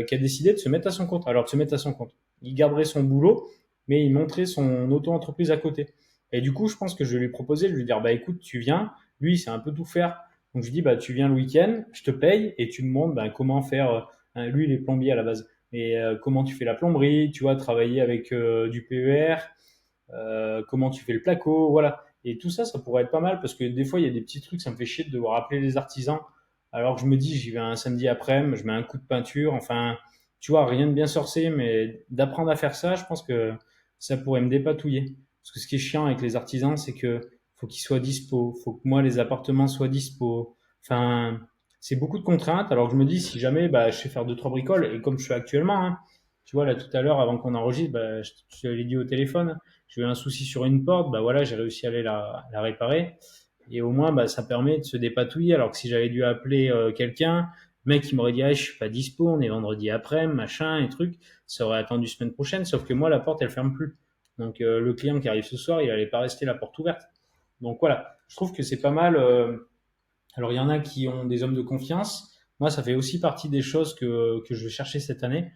qui a décidé de se mettre à son compte. Alors, de se mettre à son compte. Il garderait son boulot, mais il monterait son auto-entreprise à côté. Et du coup, je pense que je vais lui proposer, je vais lui dire, bah écoute, tu viens. Lui, il sait un peu tout faire. Donc, je lui dis, bah tu viens le week-end, je te paye et tu me montres bah, comment faire. Lui, il est plombier à la base. Mais comment tu fais la plomberie, tu vois, travailler avec du PER, comment tu fais le placo, voilà. Et tout ça, ça pourrait être pas mal parce que des fois, il y a des petits trucs, ça me fait chier de devoir appeler les artisans. Alors que je me dis, j'y vais un samedi après-midi, je mets un coup de peinture, enfin, tu vois, rien de bien sorcier, mais d'apprendre à faire ça, je pense que ça pourrait me dépatouiller. Parce que ce qui est chiant avec les artisans, c'est que faut qu'ils soient dispo, faut que moi, les appartements soient dispo. Enfin, c'est beaucoup de contraintes. Alors que je me dis, si jamais, bah, je sais faire deux, trois bricoles, et comme je suis actuellement, hein, tu vois, là, tout à l'heure, avant qu'on enregistre, bah, je te l'ai dit au téléphone, j'ai eu un souci sur une porte, bah voilà, j'ai réussi à aller la réparer. Et au moins, bah, ça permet de se dépatouiller. Alors que si j'avais dû appeler quelqu'un, le mec, il m'aurait dit, ah, je suis pas dispo, on est vendredi après, machin, et truc. Ça aurait attendu semaine prochaine, sauf que moi, la porte, elle ferme plus. Donc, le client qui arrive ce soir, il allait pas rester la porte ouverte. Donc voilà, je trouve que c'est pas mal. Alors, il y en a qui ont des hommes de confiance. Moi, ça fait aussi partie des choses que je vais chercher cette année.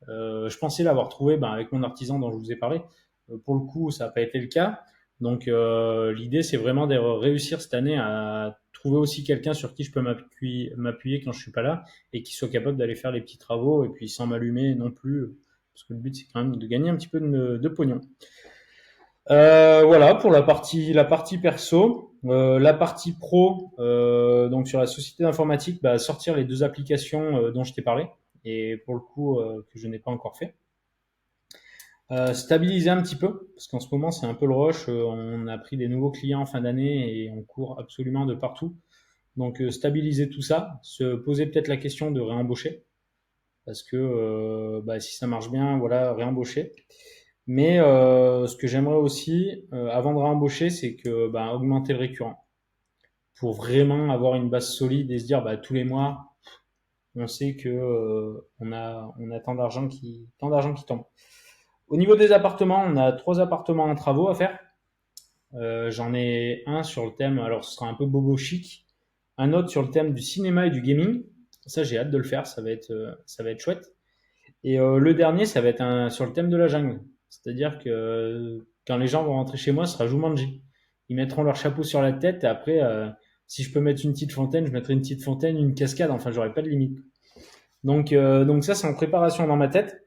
Je pensais l'avoir trouvé ben, avec mon artisan dont je vous ai parlé. Pour le coup, ça n'a pas été le cas. Donc, l'idée, c'est vraiment de réussir cette année à trouver aussi quelqu'un sur qui je peux m'appuyer quand je suis pas là et qui soit capable d'aller faire les petits travaux et puis sans m'allumer non plus. Parce que le but, c'est quand même de gagner un petit peu de pognon. Voilà pour la partie perso. La partie pro, donc sur la société d'informatique, bah, sortir les deux applications dont je t'ai parlé et pour le coup que je n'ai pas encore fait. Stabiliser un petit peu parce qu'en ce moment c'est un peu le rush. On a pris des nouveaux clients en fin d'année et on court absolument de partout. Donc stabiliser tout ça, se poser peut-être la question de réembaucher parce que bah, si ça marche bien, voilà, réembaucher. Mais ce que j'aimerais aussi, avant de réembaucher, c'est que bah, augmenter le récurrent pour vraiment avoir une base solide et se dire bah, tous les mois, on sait que on a tant d'argent qui tombe. Au niveau des appartements, on a 3 appartements en travaux à faire. J'en ai un sur le thème, alors ce sera un peu bobo chic, un autre sur le thème du cinéma et du gaming. Ça, j'ai hâte de le faire, ça va être chouette. Et le dernier, ça va être sur le thème de la jungle. C'est-à-dire que quand les gens vont rentrer chez moi, ce sera Jumanji. Ils mettront leur chapeau sur la tête et après, si je peux mettre une petite fontaine, je mettrai une petite fontaine, une cascade. Enfin, j'aurai pas de limite. Donc ça, c'est en préparation dans ma tête.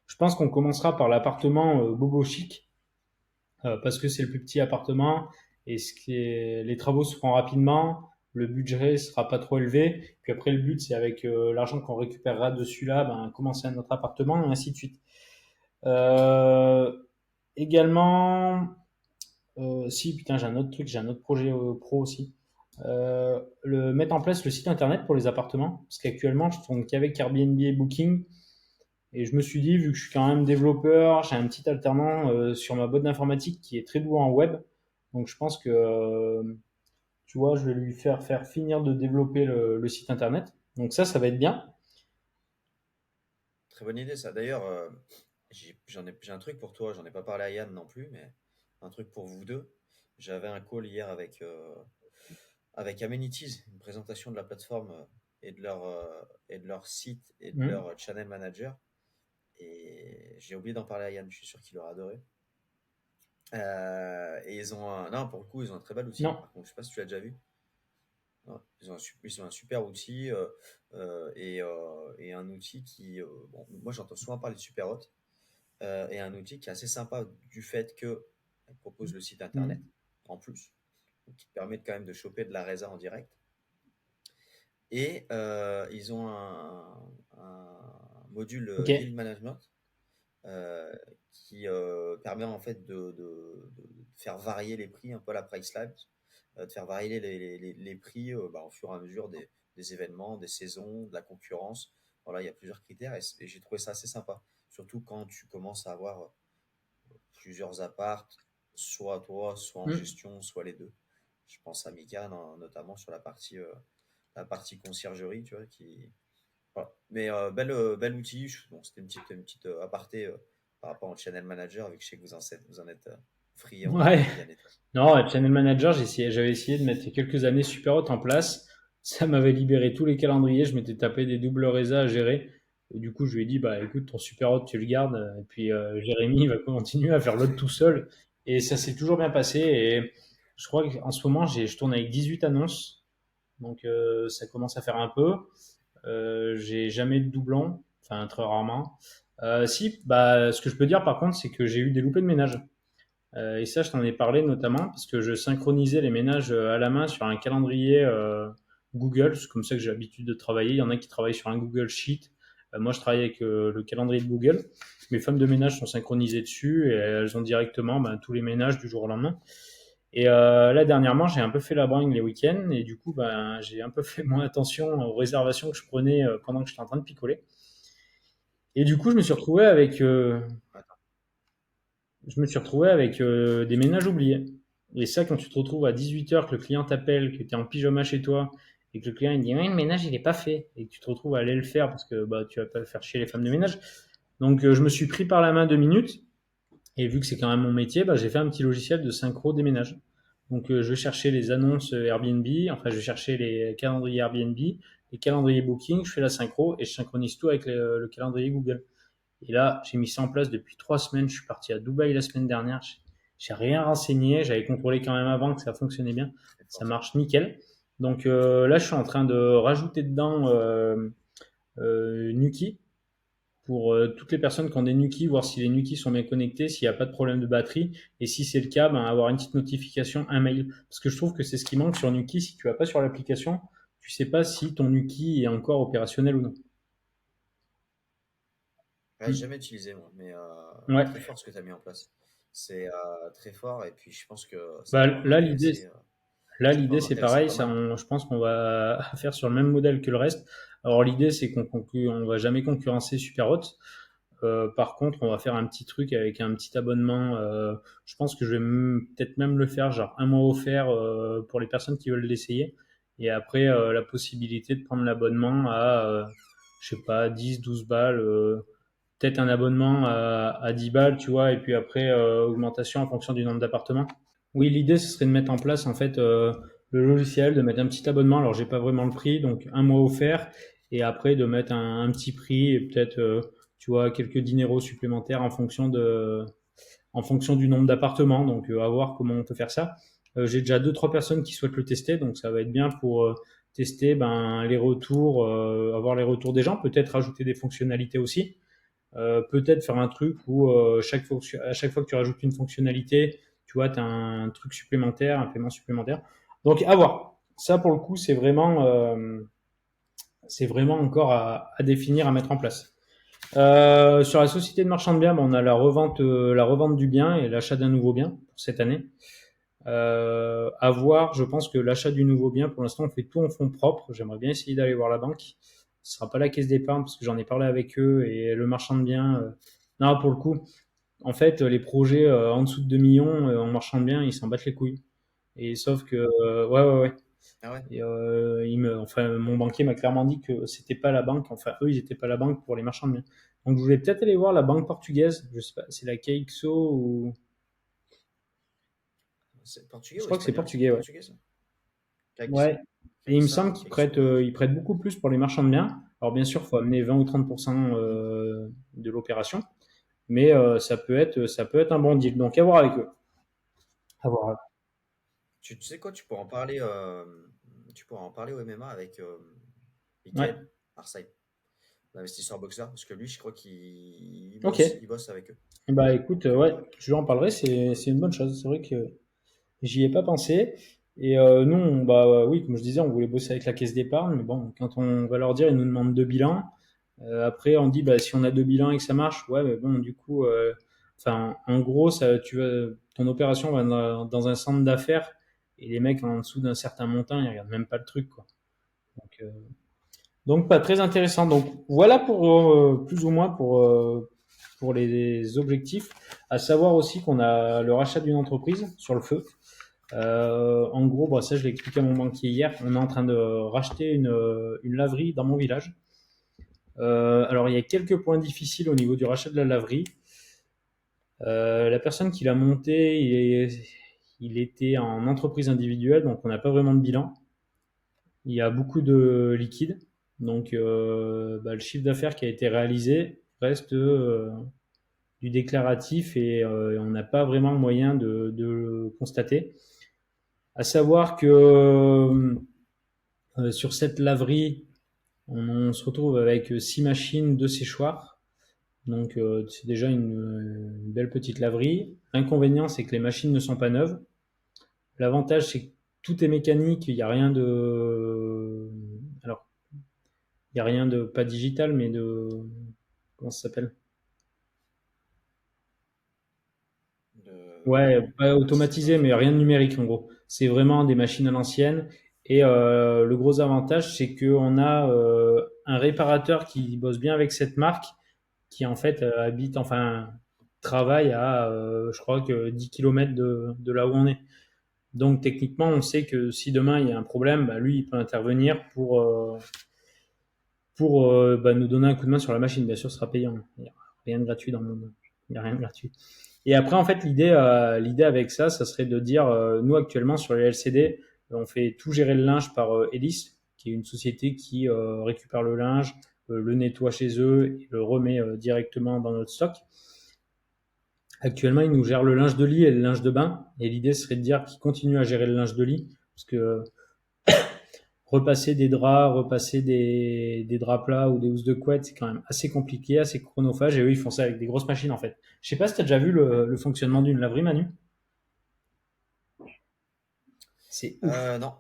Je pense qu'on commencera par l'appartement Bobo Chic parce que c'est le plus petit appartement et les travaux se feront rapidement. Le budget sera pas trop élevé. Puis après, le but, c'est avec l'argent qu'on récupérera dessus là, ben, commencer un autre appartement et ainsi de suite. Euh, Également, si putain, j'ai un autre truc, j'ai un autre projet pro aussi. Mettre en place le site internet pour les appartements, parce qu'actuellement, je tourne qu'avec Airbnb et Booking. Et je me suis dit, vu que je suis quand même développeur, j'ai un petit alternant sur ma boîte d'informatique qui est très doué en web. Donc je pense que, tu vois, je vais lui faire finir de développer le site internet. Donc ça va être bien. Très bonne idée ça. D'ailleurs, j'ai un truc pour toi. J'en ai pas parlé à Yann non plus, mais un truc pour vous deux. J'avais un call hier avec Amenities, une présentation de la plateforme et de leur site et de Hmm. leur channel manager. Et j'ai oublié d'en parler à Yann. Je suis sûr qu'il aura adoré. Et ils ont non, pour le coup, ils ont un très bel outil. Non. Par contre, je sais pas si tu l'as déjà vu. Non, ils ont un super outil et un outil qui, bon, moi j'entends souvent parler de Superhot, et un outil qui est assez sympa du fait que elle propose le site internet Hmm. en plus, donc qui te permet quand même de choper de la résa en direct. Et ils ont un module Ok. yield management euh, qui permet en fait de faire varier les prix, un peu à la price labs, de faire varier les prix au fur et à mesure des événements, des saisons, de la concurrence. Voilà, il y a plusieurs critères et j'ai trouvé ça assez sympa. Surtout quand tu commences à avoir plusieurs appartes, soit toi, soit en Hmm. gestion, soit les deux. Je pense à Mika, notamment sur la partie conciergerie, tu vois, qui, voilà. Mais bel outil. Bon, c'était une petite aparté par rapport au channel manager, vu que je sais que vous en êtes friand, Ouais. Yann et toi. Non, Channel Manager, j'avais essayé de mettre il y a quelques années Superhot en place. Ça m'avait libéré tous les calendriers. Je m'étais tapé des doubles résas à gérer. Et du coup, je lui ai dit, bah écoute, ton Superhot, tu le gardes. Et puis Jérémy il va continuer à faire l'autre tout seul. Et ça s'est toujours bien passé. Et je crois qu'en ce moment, je tourne avec 18 annonces. Donc ça commence à faire un peu. J'ai jamais de doublons. Enfin, très rarement. Si, bah, ce que je peux dire par contre, c'est que j'ai eu des loupés de ménage. Et ça, je t'en ai parlé notamment parce que je synchronisais les ménages à la main sur un calendrier Google. C'est comme ça que j'ai l'habitude de travailler. Il y en a qui travaillent sur un Google Sheet. Moi, je travaille avec le calendrier de Google. Mes femmes de ménage sont synchronisées dessus et elles ont directement tous les ménages du jour au lendemain. Et là, dernièrement, j'ai un peu fait la brogne les week-ends et du coup, j'ai un peu fait moins attention aux réservations que je prenais pendant que j'étais en train de picoler. Et du coup, Attends. je me suis retrouvé avec des ménages oubliés. Et ça, quand tu te retrouves à 18h, que le client t'appelle, que tu es en pyjama chez toi, et que le client il dit ouais, le ménage il n'est pas fait, et que tu te retrouves à aller le faire parce que tu vas pas faire chier les femmes de ménage. Donc je me suis pris par la main 2 minutes, et vu que c'est quand même mon métier, j'ai fait un petit logiciel de synchro des ménages. Donc je cherchais les annonces Airbnb, enfin je cherchais les calendriers Airbnb, les calendriers Booking, je fais la synchro et je synchronise tout avec le calendrier Google. Et là, j'ai mis ça en place depuis 3 semaines. Je suis parti à Dubaï la semaine dernière. J'ai rien renseigné. J'avais contrôlé quand même avant que ça fonctionnait bien. C'est Ça fort ça. marche nickel. Donc là, je suis en train de rajouter dedans Nuki pour toutes les personnes qui ont des Nuki, voir si les Nuki sont bien connectés, s'il n'y a pas de problème de batterie. Et si c'est le cas, avoir une petite notification, un mail. Parce que je trouve que c'est ce qui manque sur Nuki. Si tu vas pas sur l'application, tu sais pas si ton Nuki est encore opérationnel ou non. Ouais, j'ai Mm. jamais utilisé moi, mais Ouais. très fort ce que tu as mis en place. C'est très fort et puis je pense que ça Bah, peut là, l'idée, Là, ça peut l'idée, en c'est intéresser pareil. pas mal. Je pense qu'on va faire sur le même modèle que le reste. Alors, l'idée, c'est on va jamais concurrencer Superhot. Par contre, on va faire un petit truc avec un petit abonnement. Je pense que je vais peut-être même le faire, genre un mois offert pour les personnes qui veulent l'essayer. Et après, la possibilité de prendre l'abonnement à, je sais pas, 10, 12 balles. Peut-être un abonnement à 10 balles, tu vois. Et puis après, augmentation en fonction du nombre d'appartements. Oui, l'idée, ce serait de mettre en place en fait le logiciel, de mettre un petit abonnement. Alors, j'ai pas vraiment le prix, donc un mois offert, et après de mettre un petit prix et peut-être, tu vois, quelques dineros supplémentaires en fonction du nombre d'appartements. Donc, à voir comment on peut faire ça. J'ai déjà deux, trois personnes qui souhaitent le tester, donc ça va être bien pour tester les retours, avoir les retours des gens, peut-être rajouter des fonctionnalités aussi. Peut-être faire un truc où à chaque fois que tu rajoutes une fonctionnalité, tu vois, tu as un truc supplémentaire, un paiement supplémentaire. Donc, à voir. Ça, pour le coup, c'est vraiment encore à définir, à mettre en place. Sur la société de marchand de biens, on a la revente du bien et l'achat d'un nouveau bien pour cette année. À voir, je pense que l'achat du nouveau bien, pour l'instant, on fait tout en fonds propres. J'aimerais bien essayer d'aller voir la banque ce sera pas la caisse d'épargne parce que j'en ai parlé avec eux et le marchand de biens. Non, pour le coup, en fait, les projets en dessous de 2 millions en marchand de biens, ils s'en battent les couilles. Et sauf que, ouais, ouais, ouais. Ah ouais? Et enfin, mon banquier m'a clairement dit que c'était pas la banque. Enfin, eux, ils étaient pas la banque pour les marchands de biens. Donc, je voulais peut-être aller voir la banque portugaise. Je sais pas, c'est la KXO ou C'est portugais je ou crois que c'est espagnol? portugais, ouais. Portugais, ça? Caix- Ouais. Et il me semble Caixa, qu'ils prêtent, Caixo. ils prêtent beaucoup plus pour les marchands de biens. Alors, bien sûr, il faut amener 20 ou 30% Hmm. de l'opération, mais ça peut être un bon deal. Donc, à voir avec eux. À voir. Tu sais quoi, tu pourras en parler au MMA avec Ouais. Michael Arsay, l'investisseur boxeur, parce que lui, je crois Ok. il bosse avec eux. Bah écoute, Donc, ouais, je lui en parlerai, c'est une bonne chose. C'est vrai que j'y ai pas pensé. Et nous, bah oui, comme je disais, on voulait bosser avec la caisse d'épargne, mais bon, quand on va leur dire, ils nous demandent deux bilans. Après, on dit, bah si on a deux bilans et que ça marche, ouais, mais bon, du coup, enfin, en gros, ton opération va dans un centre d'affaires et les mecs en dessous d'un certain montant, ils regardent même pas le truc, quoi. Donc, pas très intéressant. Donc voilà pour plus ou moins pour les objectifs. À savoir aussi qu'on a le rachat d'une entreprise sur le feu. En gros, bah, ça je l'ai expliqué à mon banquier hier. On est en train de racheter une laverie dans mon village. Alors il y a quelques points difficiles au niveau du rachat de la laverie. La personne qui l'a monté, il était en entreprise individuelle, donc on n'a pas vraiment de bilan. Il y a beaucoup de liquide. Donc, bah, le chiffre d'affaires qui a été réalisé reste du déclaratif et on n'a pas vraiment moyen de le constater. À savoir que sur cette laverie, on se retrouve avec 6 machines, 2 séchoirs. Donc, c'est déjà une belle petite laverie. L'inconvénient, c'est que les machines ne sont pas neuves. L'avantage, c'est que tout est mécanique. Il n'y a rien de. Alors, il n'y a rien de pas digital, mais de. Comment ça s'appelle? Ouais, pas automatisé, mais rien de numérique en gros. C'est vraiment des machines à l'ancienne. Et le gros avantage, c'est qu'on a un réparateur qui bosse bien avec cette marque, qui en fait habite, enfin, travaille à, je crois que 10 kilomètres de là où on est. Donc techniquement, on sait que si demain il y a un problème, bah, lui, il peut intervenir pour bah, nous donner un coup de main sur la machine. Bien sûr, ce sera payant. Il n'y a rien de gratuit dans le monde. Il n'y a rien de gratuit. Et après, en fait, l'idée avec ça, ça serait de dire, nous actuellement sur les LCD, on fait tout gérer le linge par Elis, qui est une société qui récupère le linge, le nettoie chez eux et le remet directement dans notre stock. Actuellement, ils nous gèrent le linge de lit et le linge de bain. Et l'idée serait de dire qu'ils continuent à gérer le linge de lit, parce que repasser des draps, repasser des draps plats ou des housses de couette, c'est quand même assez compliqué, assez chronophage. Et eux, ils font ça avec des grosses machines en fait. Je sais pas si tu as déjà vu le fonctionnement d'une laverie, Manu. C'est ouf. Non.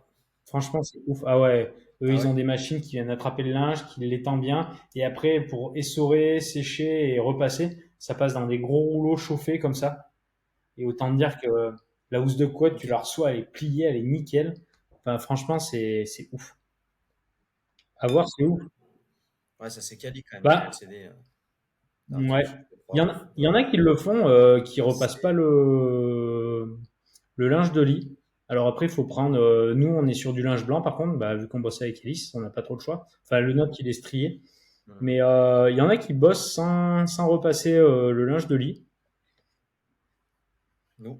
Franchement, c'est ouf. Ah ouais, eux, Ah ils ouais? ont des machines qui viennent attraper le linge, qui l'étend bien. Et après, pour essorer, sécher et repasser, ça passe dans des gros rouleaux chauffés comme ça. Et autant te dire que la housse de couette, tu Ok. la reçois, elle est pliée, elle est nickel. Enfin, franchement, c'est ouf. À voir, c'est ouf. Ouais, ça s'est quali quand même chez Bah, LCD. C'est un truc, ouais. je Il y crois. en a, il y en a qui le font, qui repassent pas C'est. le linge de lit. Alors après, il faut prendre. Nous, on est sur du linge blanc, par contre, bah, vu qu'on bosse avec Elis, on n'a pas trop le choix. Enfin, le nôtre, il est strié. Hmm. Mais il y en a qui bossent sans repasser le linge de lit. Nous,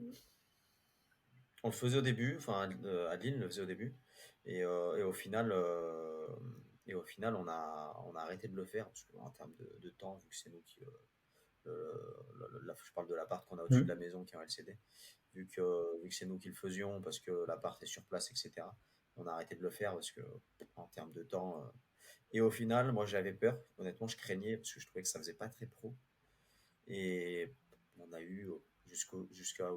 on le faisait au début, enfin, Adeline le faisait au début. Et au final, on a arrêté de le faire, parce qu'en termes de temps, vu que c'est nous qui. Là, je parle de l'appart qu'on a au-dessus de la Mm. maison qui est en LCD. Vu que c'est nous qui le faisions, parce que l'appart est sur place, etc., on a arrêté de le faire parce que, en termes de temps. Et au final, moi j'avais peur, honnêtement, je craignais parce que je trouvais que ça faisait pas très pro. Et on a eu jusqu'à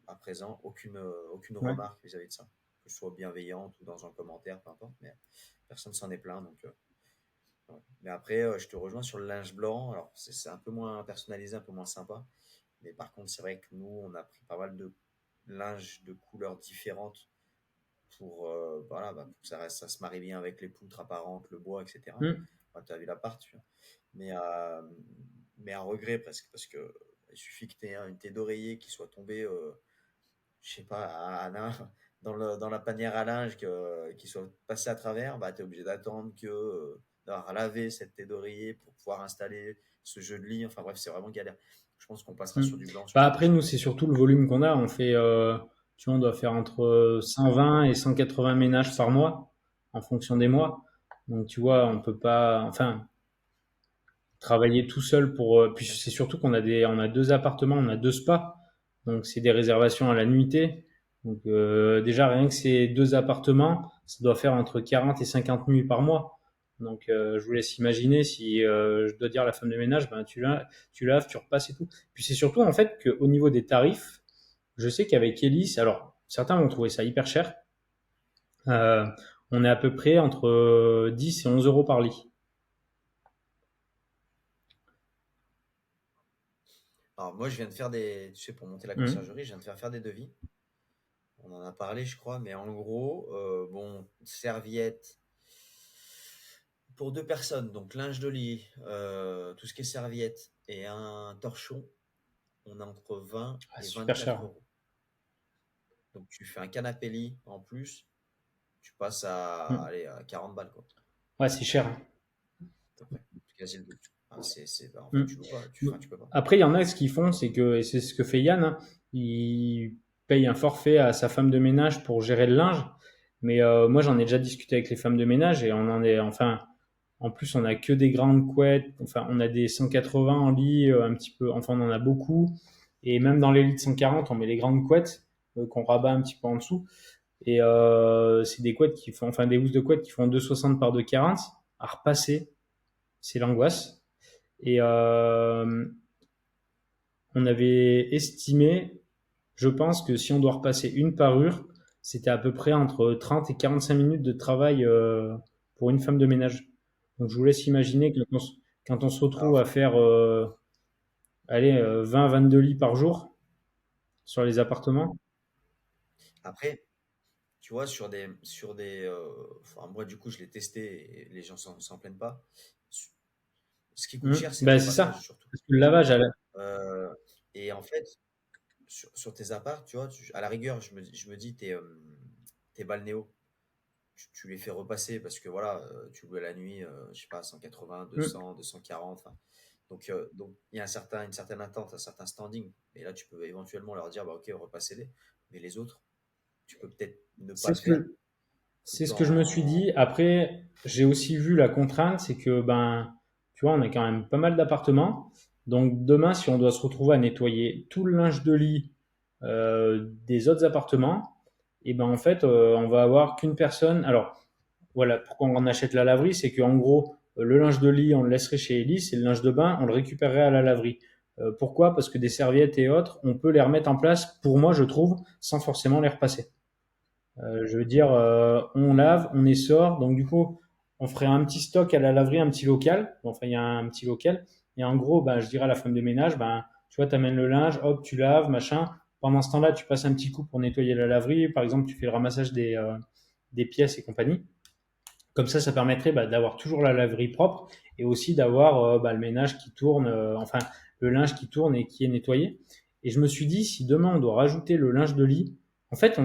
à présent aucune Ouais. remarque vis-à-vis de ça, que ce soit bienveillante ou dans un commentaire, peu importe, mais personne s'en est plaint. Donc, ouais. Mais après, je te rejoins sur le linge blanc. Alors, c'est un peu moins personnalisé, un peu moins sympa. Mais par contre, c'est vrai que nous, on a pris pas mal de linge de couleurs différentes pour, voilà, bah, pour que ça se marie bien avec les poutres apparentes, le bois, etc. Mm. tu as vu l'appart, tu vois. Mais, euh, mais à regret presque, parce que il suffit que tu aies une tes d'oreiller qui soit tombée, je sais pas, dans la panière à linge, qui soit passée à travers, bah, tu es obligé d'attendre d'avoir lavé cette tes d'oreiller pour pouvoir installer ce jeu de lit. Enfin bref, c'est vraiment galère. Je pense qu'on passera Mm. sur du blanc sur Bah, ce après, prochain. nous, c'est surtout le volume qu'on a. Tu vois, on doit faire entre 120 et 180 ménages par mois en fonction des mois. Donc, tu vois, on peut pas, enfin, travailler tout seul pour. Puis Bien c'est sûr. surtout on a deux appartements, on a deux spas, donc c'est des réservations à la nuitée. Donc déjà rien que ces deux appartements, ça doit faire entre 40 et 50 nuits par mois. Donc je vous laisse imaginer si je dois dire à la femme de ménage, ben tu laves, tu repasses et tout. Puis c'est surtout en fait qu'au niveau des tarifs, je sais qu'avec Elis, alors certains vont trouver ça hyper cher. Euh, on est à peu près entre 10 et 11 euros par lit. Alors moi, je viens de faire tu sais, pour monter la Mmh. conciergerie, je viens de faire des devis. On en a parlé, je crois, mais en gros, bon, serviettes pour deux personnes, donc linge de lit, tout ce qui est serviettes et un torchon, on a entre 20 Ah, et c'est super 24 cher. euros. Donc tu fais un canapé lit en plus, tu passes à, Mmh. allez, à 40 balles, quoi, Ouais, c'est cher. à peu près. C'est quasi le double. Ah, bah, en fait, Mm. tu loues pas, enfin, tu peux pas. Après, il y en a ce qu'ils font, c'est que, et c'est ce que fait Yann, hein, il paye un forfait à sa femme de ménage pour gérer le linge. Mais moi, j'en ai déjà discuté avec les femmes de ménage et on en est, enfin, en plus, on a que des grandes couettes. Enfin, on a des 180 en lit, un petit peu, enfin, on en a beaucoup. Et même dans les lits de 140, on met les grandes couettes qu'on rabat un petit peu en dessous. Et c'est des couettes qui font, enfin, des housses de couettes qui font 2,60 par 2,40 à repasser. C'est l'angoisse. Et on avait estimé, je pense que si on doit repasser une parure, c'était à peu près entre 30 et 45 minutes de travail pour une femme de ménage. Donc je vous laisse imaginer que quand on se retrouve Alors, à faire allez, 20-22 lits par jour sur les appartements. après, tu vois, enfin, moi, du coup, je l'ai testé et les gens s'en plaignent pas. Ce qui coûte cher, c'est le Ben c'est ça. repassage, surtout. Parce que le lavage, Euh, et en fait, sur tes apparts, tu vois, à la rigueur, je me dis, tes balnéos, tu les fais repasser parce que voilà, tu loues la nuit, je sais pas, 180, mm, 200, 240. Enfin, donc il y a une certaine attente, un certain standing. Et là, tu peux éventuellement leur dire, bah ok, repassez-les. Mais les autres, tu peux peut-être ne pas c'est le ce faire que c'est tout ce que je me suis en. dit. Après, j'ai aussi vu la contrainte, c'est que ben, tu vois, on a quand même pas mal d'appartements. Donc demain, si on doit se retrouver à nettoyer tout le linge de lit des autres appartements, et ben en fait, on va avoir qu'une personne. Alors voilà, pourquoi on achète la laverie, c'est qu'en gros, le linge de lit, on le laisserait chez Elise, et le linge de bain, on le récupérerait à la laverie. Pourquoi? Parce que des serviettes et autres, on peut les remettre en place, pour moi, je trouve, sans forcément les repasser. Je veux dire, on lave, on essore, donc du coup, on ferait un petit stock à la laverie, un petit local. Enfin, il y a un petit local. Et en gros, ben, je dirais à la femme de ménage, ben, tu vois, tu amènes le linge, hop, tu laves, machin. Pendant ce temps-là, tu passes un petit coup pour nettoyer la laverie. Par exemple, tu fais le ramassage des pièces et compagnie. Comme ça permettrait bah, d'avoir toujours la laverie propre et aussi d'avoir bah, le ménage qui tourne, enfin, le linge qui tourne et qui est nettoyé. Et je me suis dit, si demain on doit rajouter le linge de lit, en fait,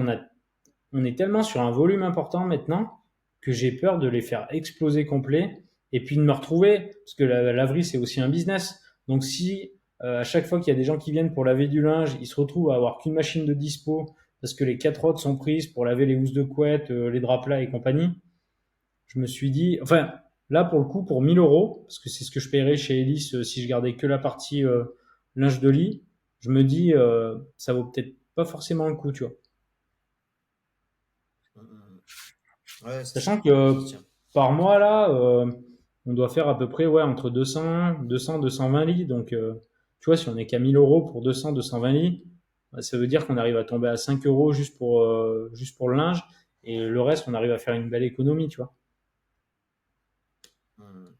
on est tellement sur un volume important maintenant que j'ai peur de les faire exploser complet et puis de me retrouver, parce que la laverie c'est aussi un business. Donc si à chaque fois qu'il y a des gens qui viennent pour laver du linge, ils se retrouvent à avoir qu'une machine de dispo parce que les quatre autres sont prises pour laver les housses de couette, les draps plats et compagnie, je me suis dit, enfin là pour le coup pour 1000 euros, parce que c'est ce que je paierais chez Elise si je gardais que la partie linge de lit, je me dis ça vaut peut-être pas forcément le coup, tu vois. Mm, mm, mm. Ouais, ça se Sachant tient. que Ça se tient. par mois, là, on doit faire à peu près ouais, entre 220 lits. Donc, tu vois, si on est qu'à 1000 euros pour 220 lits, bah, ça veut dire qu'on arrive à tomber à 5 euros juste pour le linge. Et le reste, on arrive à faire une belle économie, tu vois. Mm, mm.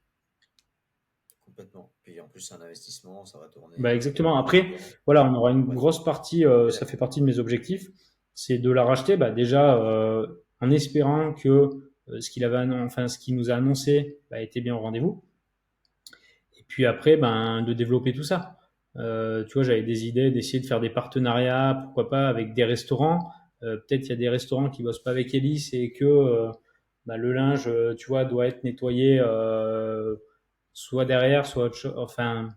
Complètement. Puis en plus, c'est un investissement, ça va tourner. Bah, exactement. Après, voilà, on aura une Bref, grosse partie, on est ça fait d'accord. partie de mes objectifs, c'est de la racheter, bah, déjà, en espérant que ce qu'il nous a annoncé était bien au rendez-vous. Et puis après, de développer tout ça. Tu vois, j'avais des idées d'essayer de faire des partenariats, pourquoi pas avec des restaurants. Peut-être il y a des restaurants qui bossent pas avec Elis et que le linge, tu vois, doit être nettoyé soit derrière, soit autre chose. Enfin,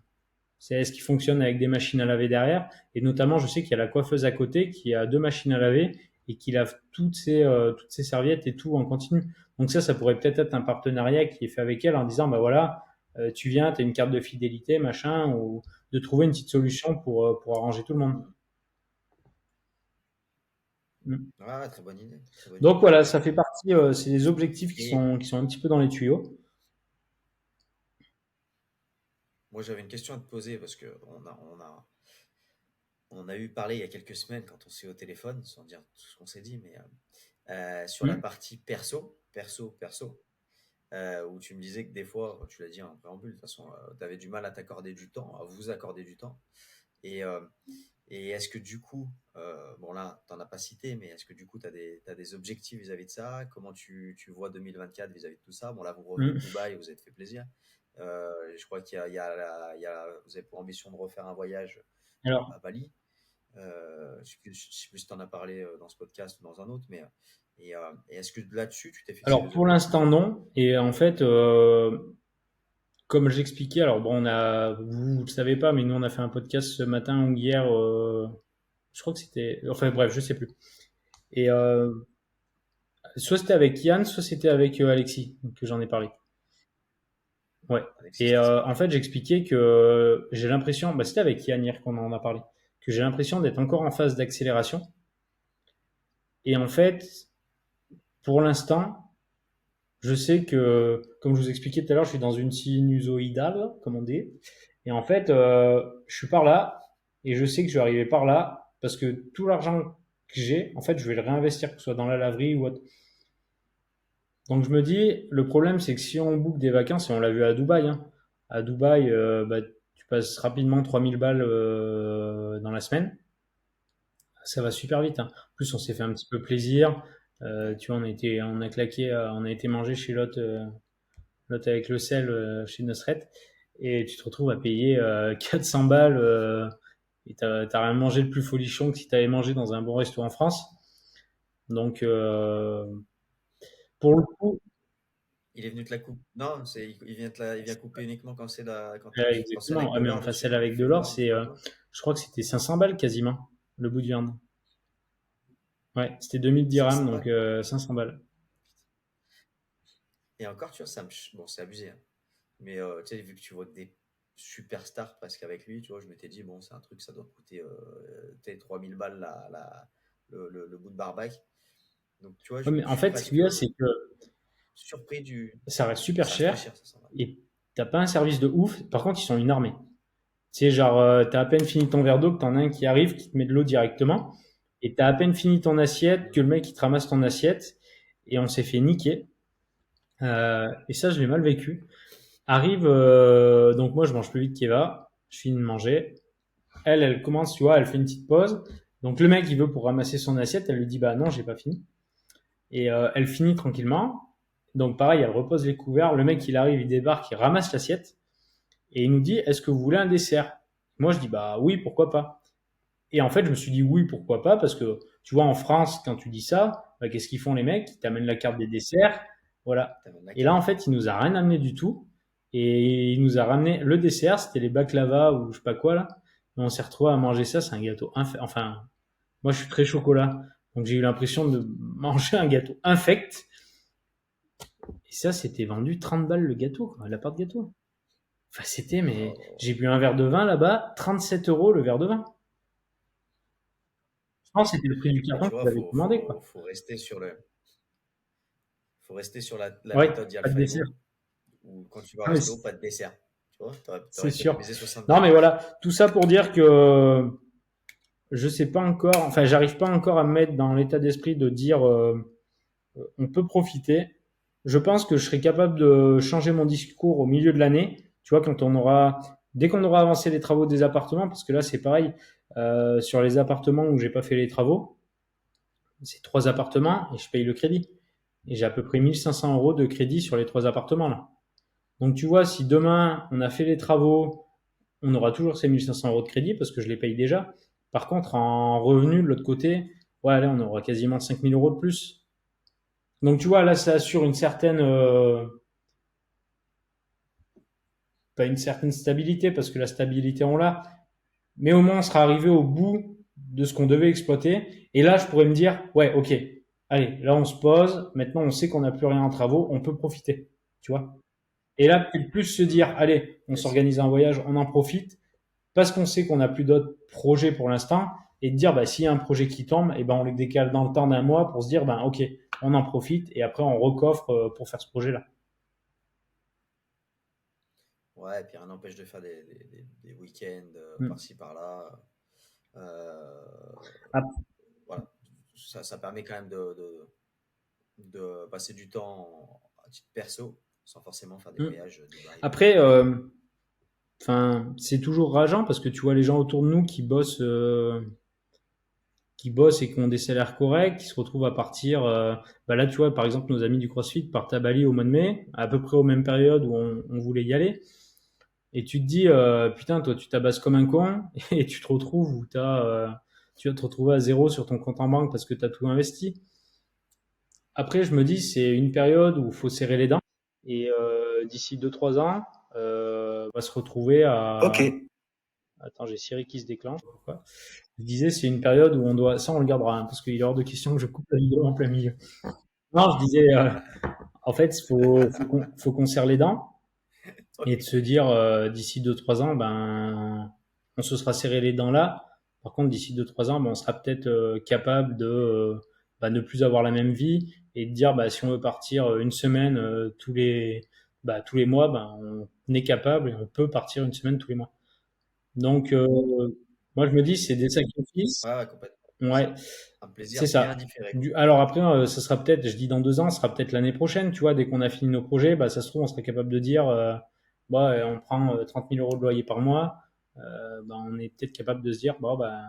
c'est est-ce qu'il fonctionne avec des machines à laver derrière. Et notamment, je sais qu'il y a la coiffeuse à côté qui a deux machines à laver et qui lave toutes ses serviettes et tout en continu. Donc ça pourrait peut-être être un partenariat qui est fait avec elle en disant, bah voilà, tu viens, tu as une carte de fidélité, machin, ou de trouver une petite solution pour arranger tout le monde. Mm. Ouais, très bonne idée. Très bonne Donc idée. voilà, ça fait partie, c'est des objectifs Et qui sont un petit peu dans les tuyaux. moi, j'avais une question à te poser parce que on a eu parlé il y a quelques semaines quand on s'est eu au téléphone, sans dire tout ce qu'on s'est dit, mais sur la Mm. partie perso, où tu me disais que des fois, tu l'as dit en préambule, de toute façon, tu avais du mal à t'accorder du temps, à vous accorder du temps. Et, euh, et est-ce que du coup, bon là, t'en as pas cité, mais est-ce que du coup, t'as des objectifs vis-à-vis de ça? Comment tu vois 2024 vis-à-vis de tout ça? Bon là, vous revenez de Mm. Dubaï, vous êtes fait plaisir. Je crois vous avez pour ambition de refaire un voyage Alors, à Bali. Je sais plus si tu en as parlé dans ce podcast ou dans un autre, mais et est-ce que là-dessus, tu t'es fixé alors des pour objectifs? l'instant non. Et en fait, comme j'expliquais, alors bon, vous le savez pas, mais nous on a fait un podcast ce matin ou hier. Je crois que c'était, enfin bref, je sais plus. Et soit c'était avec Yann, soit c'était avec Alexis que j'en ai parlé. Ouais. Alexis, Et c'était ce en matin. fait, j'expliquais que j'ai l'impression, c'était avec Yann hier qu'on en a parlé, que j'ai l'impression d'être encore en phase d'accélération. Et en fait, pour l'instant, je sais que, comme je vous expliquais tout à l'heure, je suis dans une sinusoïdale, comme on dit. Et en fait, je suis par là, et je sais que je vais arriver par là, parce que tout l'argent que j'ai, en fait, je vais le réinvestir, que ce soit dans la laverie ou autre. Donc je me dis, le problème, c'est que si on boucle des vacances, et on l'a vu à Dubaï, hein, à Dubaï, tu passes rapidement 3000 balles dans la semaine. Ça va super vite, hein. En plus, on s'est fait un petit peu plaisir. Ouais. Tu vois, on a claqué, on a été manger chez l'autre avec le sel chez Nosret. Et tu te retrouves à payer 400 balles et t'as rien mangé de plus folichon que si t'avais mangé dans un bon resto en France. Donc, pour le coup, Il est venu te la couper. Non, il vient couper uniquement quand quand c'est exactement. avec Ah, de mais on l'or fait dessus, celle quand il avec de fait l'or, noir, je sais pas quoi. je crois que c'était 500 balles quasiment, le bout de viande. Ouais, c'était 2000 dirhams, 500 donc balles. 500 balles. Et encore, tu vois, bon, c'est abusé, hein. Mais tu sais, vu que tu vois des superstars presque avec lui, tu vois, je m'étais dit, bon, c'est un truc, ça doit coûter 3000 balles le bout de barbac. Donc, tu vois, Ouais, mais je en suis fait, ce qu'il presque y a, c'est que surpris du. ça reste super Ça reste très cher cher, 500 balles. et t'as pas un service de ouf. Par contre, ils sont une armée. Tu sais, genre, t'as à peine fini ton verre d'eau que t'en as un qui arrive, qui te met de l'eau directement. Et t'as à peine fini ton assiette que le mec il te ramasse ton assiette. Et on s'est fait niquer. Et ça, je l'ai mal vécu. Arrive, donc moi je mange plus vite qu'Eva. Je finis de manger. Elle commence, tu vois, elle fait une petite pause. Donc le mec il veut pour ramasser son assiette, elle lui dit bah non, j'ai pas fini. Et elle finit tranquillement. Donc pareil, elle repose les couverts. Le mec il arrive, il débarque, il ramasse l'assiette. Et il nous dit est-ce que vous voulez un dessert? Moi je dis bah oui, pourquoi pas. Et en fait, je me suis dit oui, pourquoi pas, parce que tu vois, en France, quand tu dis ça, qu'est-ce qu'ils font les mecs? Ils t'amènent la carte des desserts, voilà. T'amènes la Et là, en carte. fait, il nous a rien amené du tout. Et il nous a ramené le dessert, c'était les baklava ou je sais pas quoi là. Et on s'est retrouvé à manger ça, c'est un gâteau enfin, moi je suis très chocolat, donc j'ai eu l'impression de manger un gâteau infect. Et ça, c'était vendu 30 balles le gâteau, quoi, la part de gâteau. Enfin, c'était, mais Oh. j'ai bu un verre de vin là-bas, 37 euros le verre de vin. Je pense que c'était le prix du Bah, carton tu que vois, vous avez commandé, quoi. faut rester sur la Oui, méthode pas de dessert. Yalfaïgo, où quand tu vas au Ah, mais resto, pas de dessert. Tu vois, c'est t'aurais peut-être sûr. misé Non, 70. mais voilà, tout ça pour dire que je sais pas encore, enfin, j'arrive pas encore à me mettre dans l'état d'esprit de dire on peut profiter. Je pense que je serai capable de changer mon discours au milieu de l'année. Tu vois, dès qu'on aura avancé les travaux des appartements, parce que là, c'est pareil, sur les appartements où j'ai pas fait les travaux, c'est 3 appartements et je paye le crédit. et j'ai à peu près 1 500 € de crédit sur les 3 appartements là. Donc tu vois, si demain on a fait les travaux, on aura toujours ces 1 500 € de crédit parce que je les paye déjà. Par contre, en revenu de l'autre côté, ouais, là on aura quasiment 5 000 € de plus. Donc tu vois, là ça assure une certaine, pas une certaine stabilité parce que la stabilité on l'a, mais au moins on sera arrivé au bout de ce qu'on devait exploiter. Et là, je pourrais me dire, ouais, ok, allez, là on se pose, maintenant on sait qu'on n'a plus rien en travaux, on peut profiter, tu vois. Et là, peut-être plus se dire, Hmm. allez, on Yes. s'organise un voyage, on en profite, parce qu'on sait qu'on n'a plus d'autres projets pour l'instant, et de dire, bah, s'il y a un projet qui tombe, et ben, on les décale dans le temps d'un mois pour se dire, ben, ok, on en profite, et après on recoffre pour faire ce projet-là. Ouais, et puis rien n'empêche de faire des week-ends Mm. par-ci par-là. Euh, Ap- voilà, ça permet quand même de passer du temps à titre perso sans forcément faire des mm. voyages Dubaï, Après, Bali. enfin, c'est toujours rageant parce que tu vois les gens autour de nous qui bossent et qui ont des salaires corrects, qui se retrouvent à partir. Bah là, tu vois, par exemple, nos amis du CrossFit partent à Bali au mois de mai, à peu près aux mêmes périodes où on voulait y aller. Et tu te dis, putain, toi, tu tabasses comme un con et tu te retrouves où tu vas te retrouver à zéro sur ton compte en banque parce que tu as tout investi. Après, je me dis, c'est une période où il faut serrer les dents. Et d'ici 2 3 ans, on va se retrouver Ok. à. Attends, j'ai Siri qui se déclenche. Pourquoi? Je disais, c'est une période où on doit. Ça, on le gardera, hein, parce qu'il est hors de question que je coupe la vidéo en plein milieu. Non, je disais, en fait, faut qu'on serre les dents et de se dire, d'ici 2 3 ans, ben, on se sera serré les dents là. Par contre, d'ici 2 3 ans, ben, on sera peut-être capable de bah, ne plus avoir la même vie et de dire, bah, si on veut partir une semaine tous les mois, ben, on est capable et on peut partir une semaine tous les mois. Donc, moi, je me dis, c'est des sacrifices. Ouais, ouais, complètement. C'est Ouais, un c'est plaisir bien ça. différé, quoi. Alors après, ce sera peut-être, je dis dans 2 ans, ce sera peut-être l'année prochaine, tu vois, dès qu'on a fini nos projets, bah, ça se trouve, on serait capable de dire, bah, on prend 30 000 € de loyer par mois, bah, on est peut-être capable de se dire, bon, bah,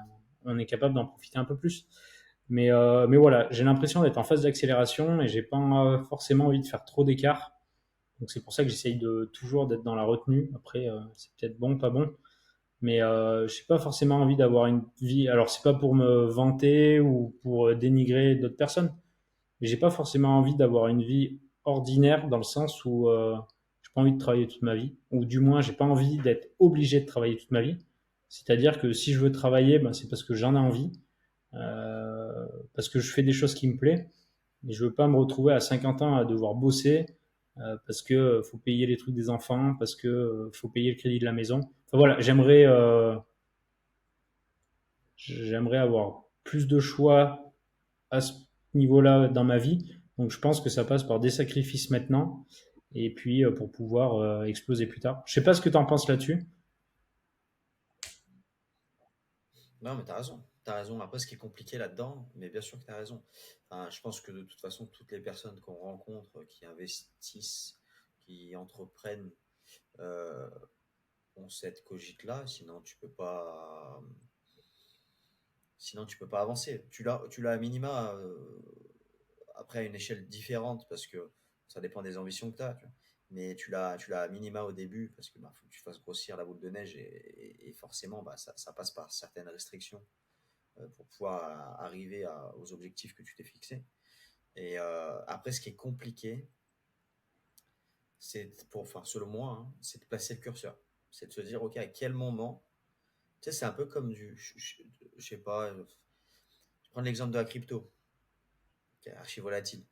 on est capable d'en profiter un peu plus. Mais voilà, j'ai l'impression d'être en phase d'accélération et j'ai pas forcément envie de faire trop d'écart. Donc c'est pour ça que j'essaye de toujours d'être dans la retenue. Après, c'est peut-être bon, pas bon. Mais j'ai pas forcément envie d'avoir une vie. Alors c'est pas pour me vanter ou pour dénigrer d'autres personnes, mais j'ai pas forcément envie d'avoir une vie ordinaire dans le sens où j'ai pas envie de travailler toute ma vie, ou du moins j'ai pas envie d'être obligé de travailler toute ma vie. C'est-à-dire que si je veux travailler, ben, c'est parce que j'en ai envie, parce que je fais des choses qui me plaisent. Et je veux pas me retrouver à 50 ans à devoir bosser parce que faut payer les trucs des enfants, parce que faut payer le crédit de la maison. Enfin voilà, j'aimerais avoir plus de choix à ce niveau-là dans ma vie. Donc je pense que ça passe par des sacrifices maintenant et puis pour pouvoir exploser plus tard. Je sais pas ce que tu en penses là-dessus. Non, mais t'as raison. T'as raison. Après, ce qui est compliqué là-dedans, mais bien sûr que t'as raison. Enfin, je pense que de toute façon, toutes les personnes qu'on rencontre, qui investissent, qui entreprennent, euh, ont cette cogite-là. Sinon, tu peux pas avancer. Tu l'as à minima, après à une échelle différente parce que ça dépend des ambitions que tu as. Mais tu l'as à minima au début parce que bah, faut que tu fasses grossir la boule de neige et forcément bah, ça passe par certaines restrictions pour pouvoir arriver aux objectifs que tu t'es fixés. Et après, ce qui est compliqué, enfin, selon moi, hein, c'est de placer le curseur. C'est de se dire, ok, à quel moment, tu sais, c'est un peu comme je sais pas, je prends l'exemple de la crypto, qui est archi volatile.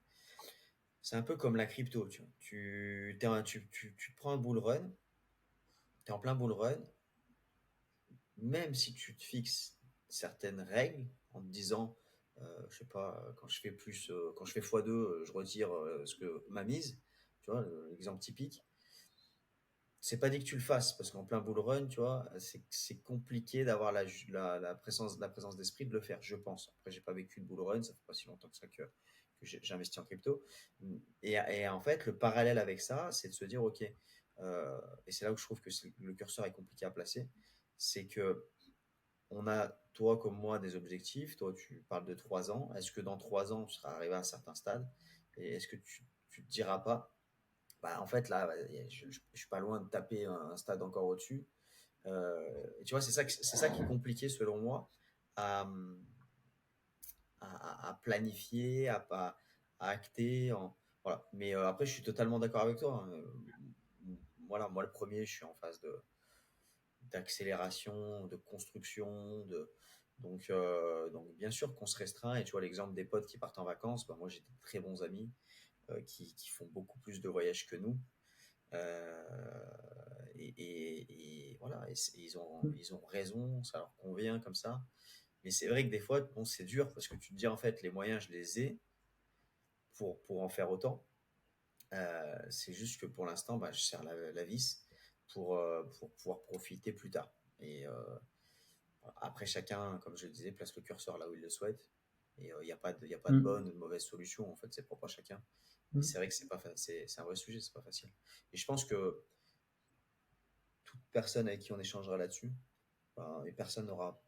C'est un peu comme la crypto, tu vois. Tu te prends un bull run, tu es en plein bull run, même si tu te fixes certaines règles en te disant, je sais pas, quand je fais x2, je retire ce que ma mise, tu vois, l'exemple typique. C'est pas dit que tu le fasses parce qu'en plein bull run, tu vois, c'est compliqué d'avoir la présence d'esprit de le faire, je pense. Après, j'ai pas vécu de bull run, ça fait pas si longtemps que ça que j'investis en crypto. Et en fait, le parallèle avec ça, c'est de se dire, ok, et c'est là où je trouve que le curseur est compliqué à placer, c'est que on a, toi comme moi, des objectifs. Toi, tu parles de 3 ans. Est-ce que dans 3 ans, tu seras arrivé à un certain stade? Et est-ce que tu te diras pas, bah, en fait, là, je suis pas loin de taper un stade encore au-dessus. Et tu vois, c'est ça qui est compliqué selon moi à, à planifier, à acter. Voilà. Mais après, je suis totalement d'accord avec toi, hein. Voilà, moi, le premier, je suis en phase d'accélération, de construction, donc bien sûr qu'on se restreint. Et tu vois, l'exemple des potes qui partent en vacances, bah, moi, j'ai des très bons amis qui font beaucoup plus de voyages que nous. Euh, et voilà, ils ont raison, ça leur convient comme ça. Mais c'est vrai que des fois, bon, c'est dur parce que tu te dis en fait, les moyens, je les ai pour en faire autant. C'est juste que pour l'instant, bah, je serre la vis pour pouvoir profiter plus tard. Et après, chacun, comme je le disais, place le curseur là où il le souhaite. Et il y a pas de Mm. bonne ou de mauvaise solution. En fait, c'est propre à chacun. Mais Mm. c'est vrai que c'est un vrai sujet, c'est pas facile. Et je pense que toute personne avec qui on échangera là-dessus, ben, et personne n'aura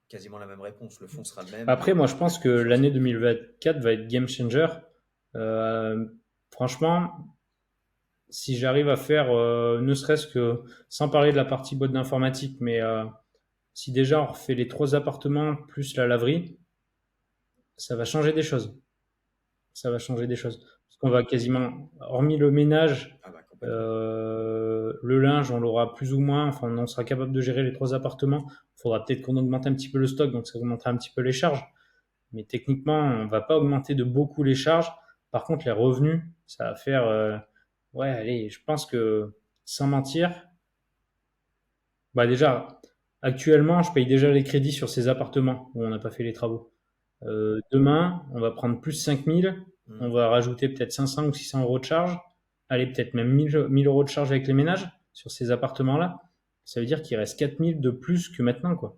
quasiment la même réponse. Le fond sera le même, Après, mais moi, je pense que les choix l'année seront différents. 2024 va être game changer. Euh, Franchement, si j'arrive à faire, ne serait-ce que, sans parler de la partie boîte d'informatique, mais si déjà on refait les 3 appartements plus la laverie, ça va changer des choses. Ça va changer des choses. Parce qu'on va quasiment, hormis le ménage, Ah bah complètement. le linge, on l'aura plus ou moins, enfin, on sera capable de gérer les 3 appartements. Il faudra peut-être qu'on augmente un petit peu le stock, donc ça augmentera un petit peu les charges. Mais techniquement, on va pas augmenter de beaucoup les charges. Par contre, les revenus, ça va faire, ouais, allez, je pense que, sans mentir, bah déjà, actuellement, je paye déjà les crédits sur ces appartements où on n'a pas fait les travaux. Demain, on va prendre plus 5 000, on Hmm. va rajouter peut-être 500 ou 600 euros de charge, allez, peut-être même 1000 euros de charge avec les ménages sur ces appartements-là. Ça veut dire qu'il reste 4000 de plus que maintenant, quoi.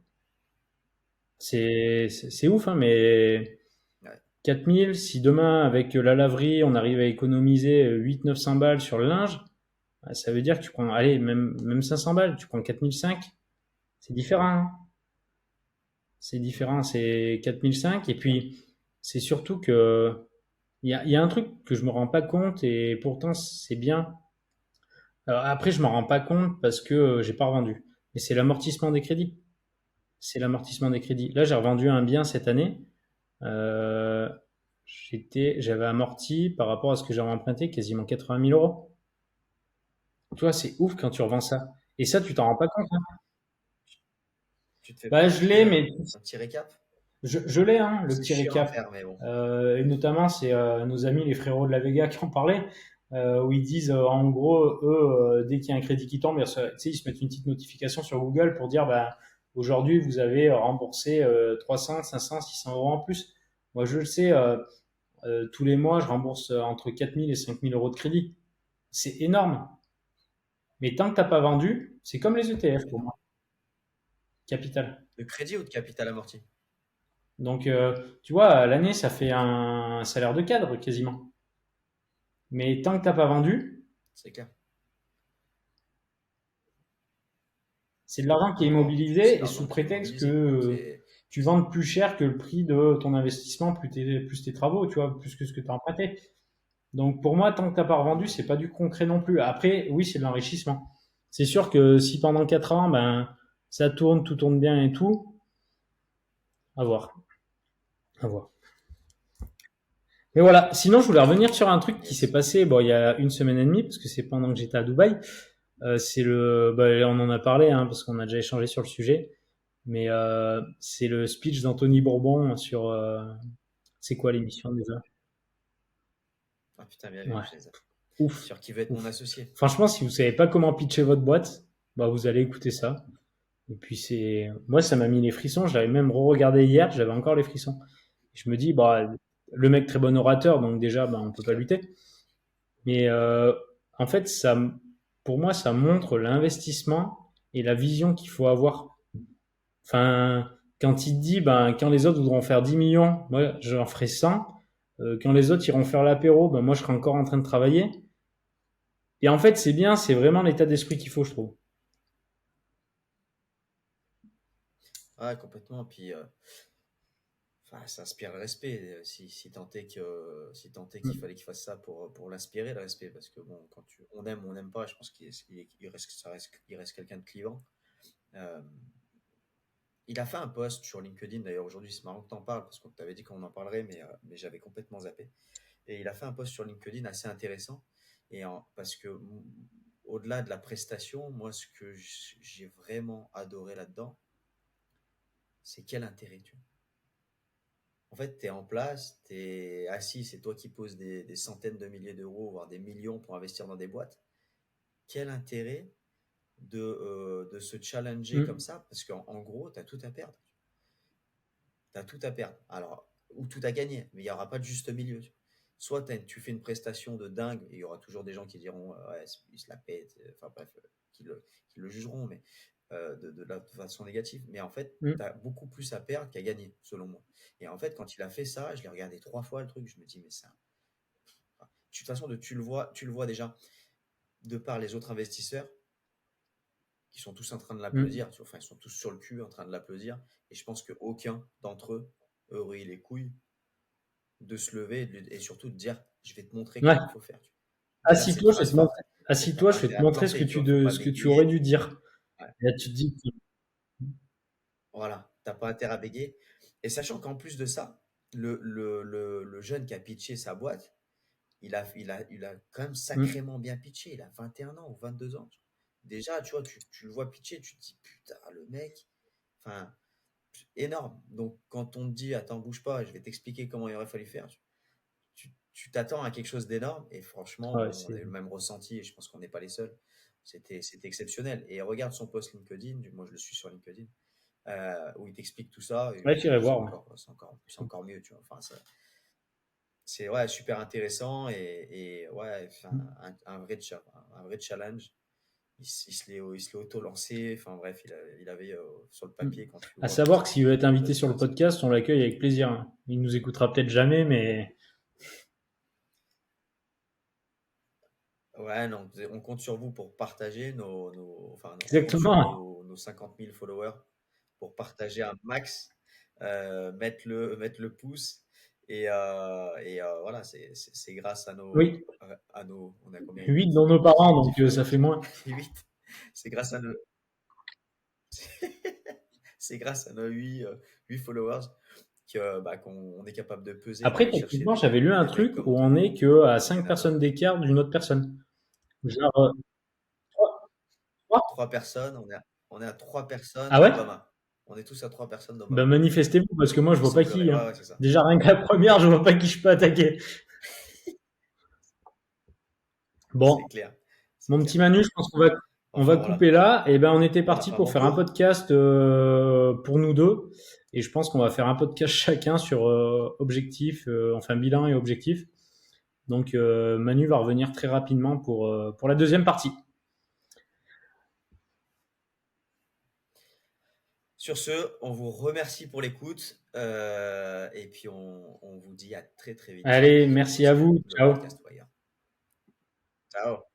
C'est ouf, hein, mais Ouais. 4000, si demain, avec la laverie, on arrive à économiser 800-900 balles sur le linge, bah, ça veut dire que tu prends, allez, même 500 balles, tu prends 4005, c'est différent, hein. C'est différent, c'est 4005. Et puis, c'est surtout que il y a un truc que je me rends pas compte et pourtant c'est bien. Alors après, je m'en rends pas compte parce que j'ai pas revendu. Mais c'est l'amortissement des crédits. C'est l'amortissement des crédits. Là, j'ai revendu un bien cette année. Euh, j'avais amorti par rapport à ce que j'avais emprunté quasiment 80 000 euros. Tu vois, c'est ouf quand tu revends ça. Et ça, tu t'en rends pas compte, hein. Tu te fais pas Bah, je l'ai, mais un petit récap? je l'ai, hein, le C'est petit chiant à récap. faire, mais bon. Et notamment, c'est nos amis les frérots de la Vega qui en parlaient, où ils disent, en gros, eux, dès qu'il y a un crédit qui tombe, tu sais, ils se mettent une petite notification sur Google pour dire, bah, aujourd'hui, vous avez remboursé 300, 500, 600 euros en plus. Moi, je le sais, tous les mois, je rembourse entre 4000 et 5000 euros de crédit. C'est énorme. Mais tant que t'as pas vendu, c'est comme les ETF C'est pour énorme. moi, capital. De crédit ou de capital amorti? Donc, tu vois, à l'année, ça fait un salaire de cadre quasiment. Mais tant que t'as pas vendu, C'est clair. c'est de l'argent qui est Non, non, c'est de immobilisé et sous l'argent qui est prétexte que immobilisé. C'est tu vendes plus cher que le prix de ton investissement, plus tes travaux, tu vois, plus que ce que tu as emprunté. Donc pour moi, tant que tu n'as pas revendu, Hmm. c'est pas du concret non plus. Après, oui, c'est de l'enrichissement. C'est sûr que si pendant 4 ans, ben, ça tourne, tout tourne bien et tout, à voir. À voir. Mais voilà, sinon je voulais revenir sur un truc qui s'est Yes. passé bon, il y a une semaine et demie, parce que c'est pendant que j'étais à Dubaï. On en a parlé, hein, parce qu'on a déjà échangé sur le sujet. Mais c'est le speech d'Anthony Bourbon sur. C'est quoi l'émission déjà? Ah putain, bien vu, Ouais, je les ai. ouf, Sur qui veut être mon ouf. associé. Franchement, si vous savez pas comment pitcher votre boîte, bah vous allez écouter ça. Et puis moi ça m'a mis les frissons. Je l'avais même re-regardé hier, j'avais encore les frissons. Je me dis bah le mec très bon orateur, donc déjà bah on peut C'est pas clair. lutter. Mais en fait pour moi ça montre l'investissement et la vision qu'il faut avoir. Enfin, quand il dit, ben, quand les autres voudront faire 10 millions, moi, j'en ferai 100. Quand les autres iront faire l'apéro, ben, moi, je serai encore en train de travailler. Et en fait, c'est bien, c'est vraiment l'état d'esprit qu'il faut, je trouve. Ah, complètement. Puis, enfin, ça inspire le respect. Si tant est qu'il Mm. fallait qu'il fasse ça pour l'inspirer, le respect. Parce que bon, on aime ou on n'aime pas, je pense il reste quelqu'un de clivant. Euh, il a fait un post sur LinkedIn, d'ailleurs aujourd'hui, c'est marrant que t'en parles, parce qu'on t'avait dit qu'on en parlerait, mais j'avais complètement zappé. Et il a fait un post sur LinkedIn assez intéressant. Parce que au-delà de la prestation, moi, ce que j'ai vraiment adoré là-dedans, c'est quel intérêt, tu vois. En fait, tu es en place, tu es assis, c'est toi qui poses des centaines de milliers d'euros, voire des millions pour investir dans des boîtes. Quel intérêt de se challenger comme Mm. ça? Parce qu'en gros, tu as tout à perdre. Tu as tout à perdre. Alors, ou tout à gagner, mais il n'y aura pas de juste milieu. Soit tu fais une prestation de dingue, et il y aura toujours des gens qui diront ouais, il se la pète, enfin bref, qui le jugeront, mais de la façon négative. Mais en fait, tu Mm. as beaucoup plus à perdre qu'à gagner, selon moi. Et en fait, quand il a fait ça, je l'ai regardé 3 fois le truc, je me dis, mais ça. Enfin, de toute façon, tu le vois déjà de par les autres investisseurs qui sont tous en train de Mm. l'applaudir. Enfin, ils sont tous sur le cul en train de l'applaudir. Et je pense qu'aucun d'entre eux aurait les couilles de se lever et surtout de dire je vais te montrer Ouais. comment il faut faire. Déjà, cette Assis-toi, je vais phrase te montrer. phare, c'est t'as Assis-toi, pas je vais te intérêt à te montrer ce que planter, tu vois, faut pas ce que tu aurais bégayer. dû dire. Ouais, Et là, tu te dis, voilà, t'as pas intérêt à bégayer. Et sachant qu'en plus de ça, le jeune qui a pitché sa boîte, il a quand même mm. sacrément bien pitché. Il a 21 ans ou 22 ans. Déjà, tu vois, tu le vois pitcher, tu te dis putain, le mec, enfin, énorme. Donc, quand on te dit attends, bouge pas, je vais t'expliquer comment il aurait fallu faire, tu t'attends à quelque chose d'énorme et franchement, Ouais, bon, on a eu le même ressenti et je pense qu'on n'est pas les seuls. C'était exceptionnel. Et regarde son post LinkedIn, moi je le suis sur LinkedIn, où il t'explique tout ça et ouais, j'irai c'est voir. Ouais. encore, c'est encore, c'est encore mieux, tu vois. Enfin, c'est ouais, super intéressant et ouais, enfin, Mm. un vrai challenge. Il se l'est auto-lancé. Enfin bref, il avait sur le Mm. papier, quand tu À vois savoir que s'il veut être le invité sur post, le c'est podcast, on l'accueille avec plaisir. Hein. Il nous écoutera peut-être jamais, mais ouais, non, on compte sur vous pour partager enfin, on compte sur exactement. nos 50 000 followers pour partager un max, mettre le pouce. Voilà, c'est grâce Oui, on a combien? 8 8 dans nos parents, 10 donc ça followers. fait moins. 8. C'est grâce à nos, c'est grâce à nos 8 followers qu'on est capable de peser, Après, d'aller chercher techniquement, j'avais lu un des mecs truc comme où on toi est que à ou des 5 nanas. personnes d'écart d'une autre personne. Genre, 3. 3 personnes, on est à 3 personnes Ah ouais? d'Obama. On est tous à 3 personnes Ben d'Obama. manifestez-vous parce que moi je Il vois pas semblerait, qui. ouais, Hein. ouais, c'est ça. Déjà rien que la première, je vois pas qui je peux attaquer. Bon, C'est clair, c'est mon clair. petit Manu, je pense on va Enfin couper voilà, là. Et ben on était on a parti fait un pour bon faire un tour. podcast pour nous deux. Et je pense qu'on va faire un podcast chacun sur objectif, enfin bilan et objectif. Donc Manu va revenir très rapidement pour la deuxième partie. Sur ce, on vous remercie pour l'écoute et puis on vous dit à très très vite Allez, sur merci à sur vous. le Ciao. podcast ou ailleurs. Ciao.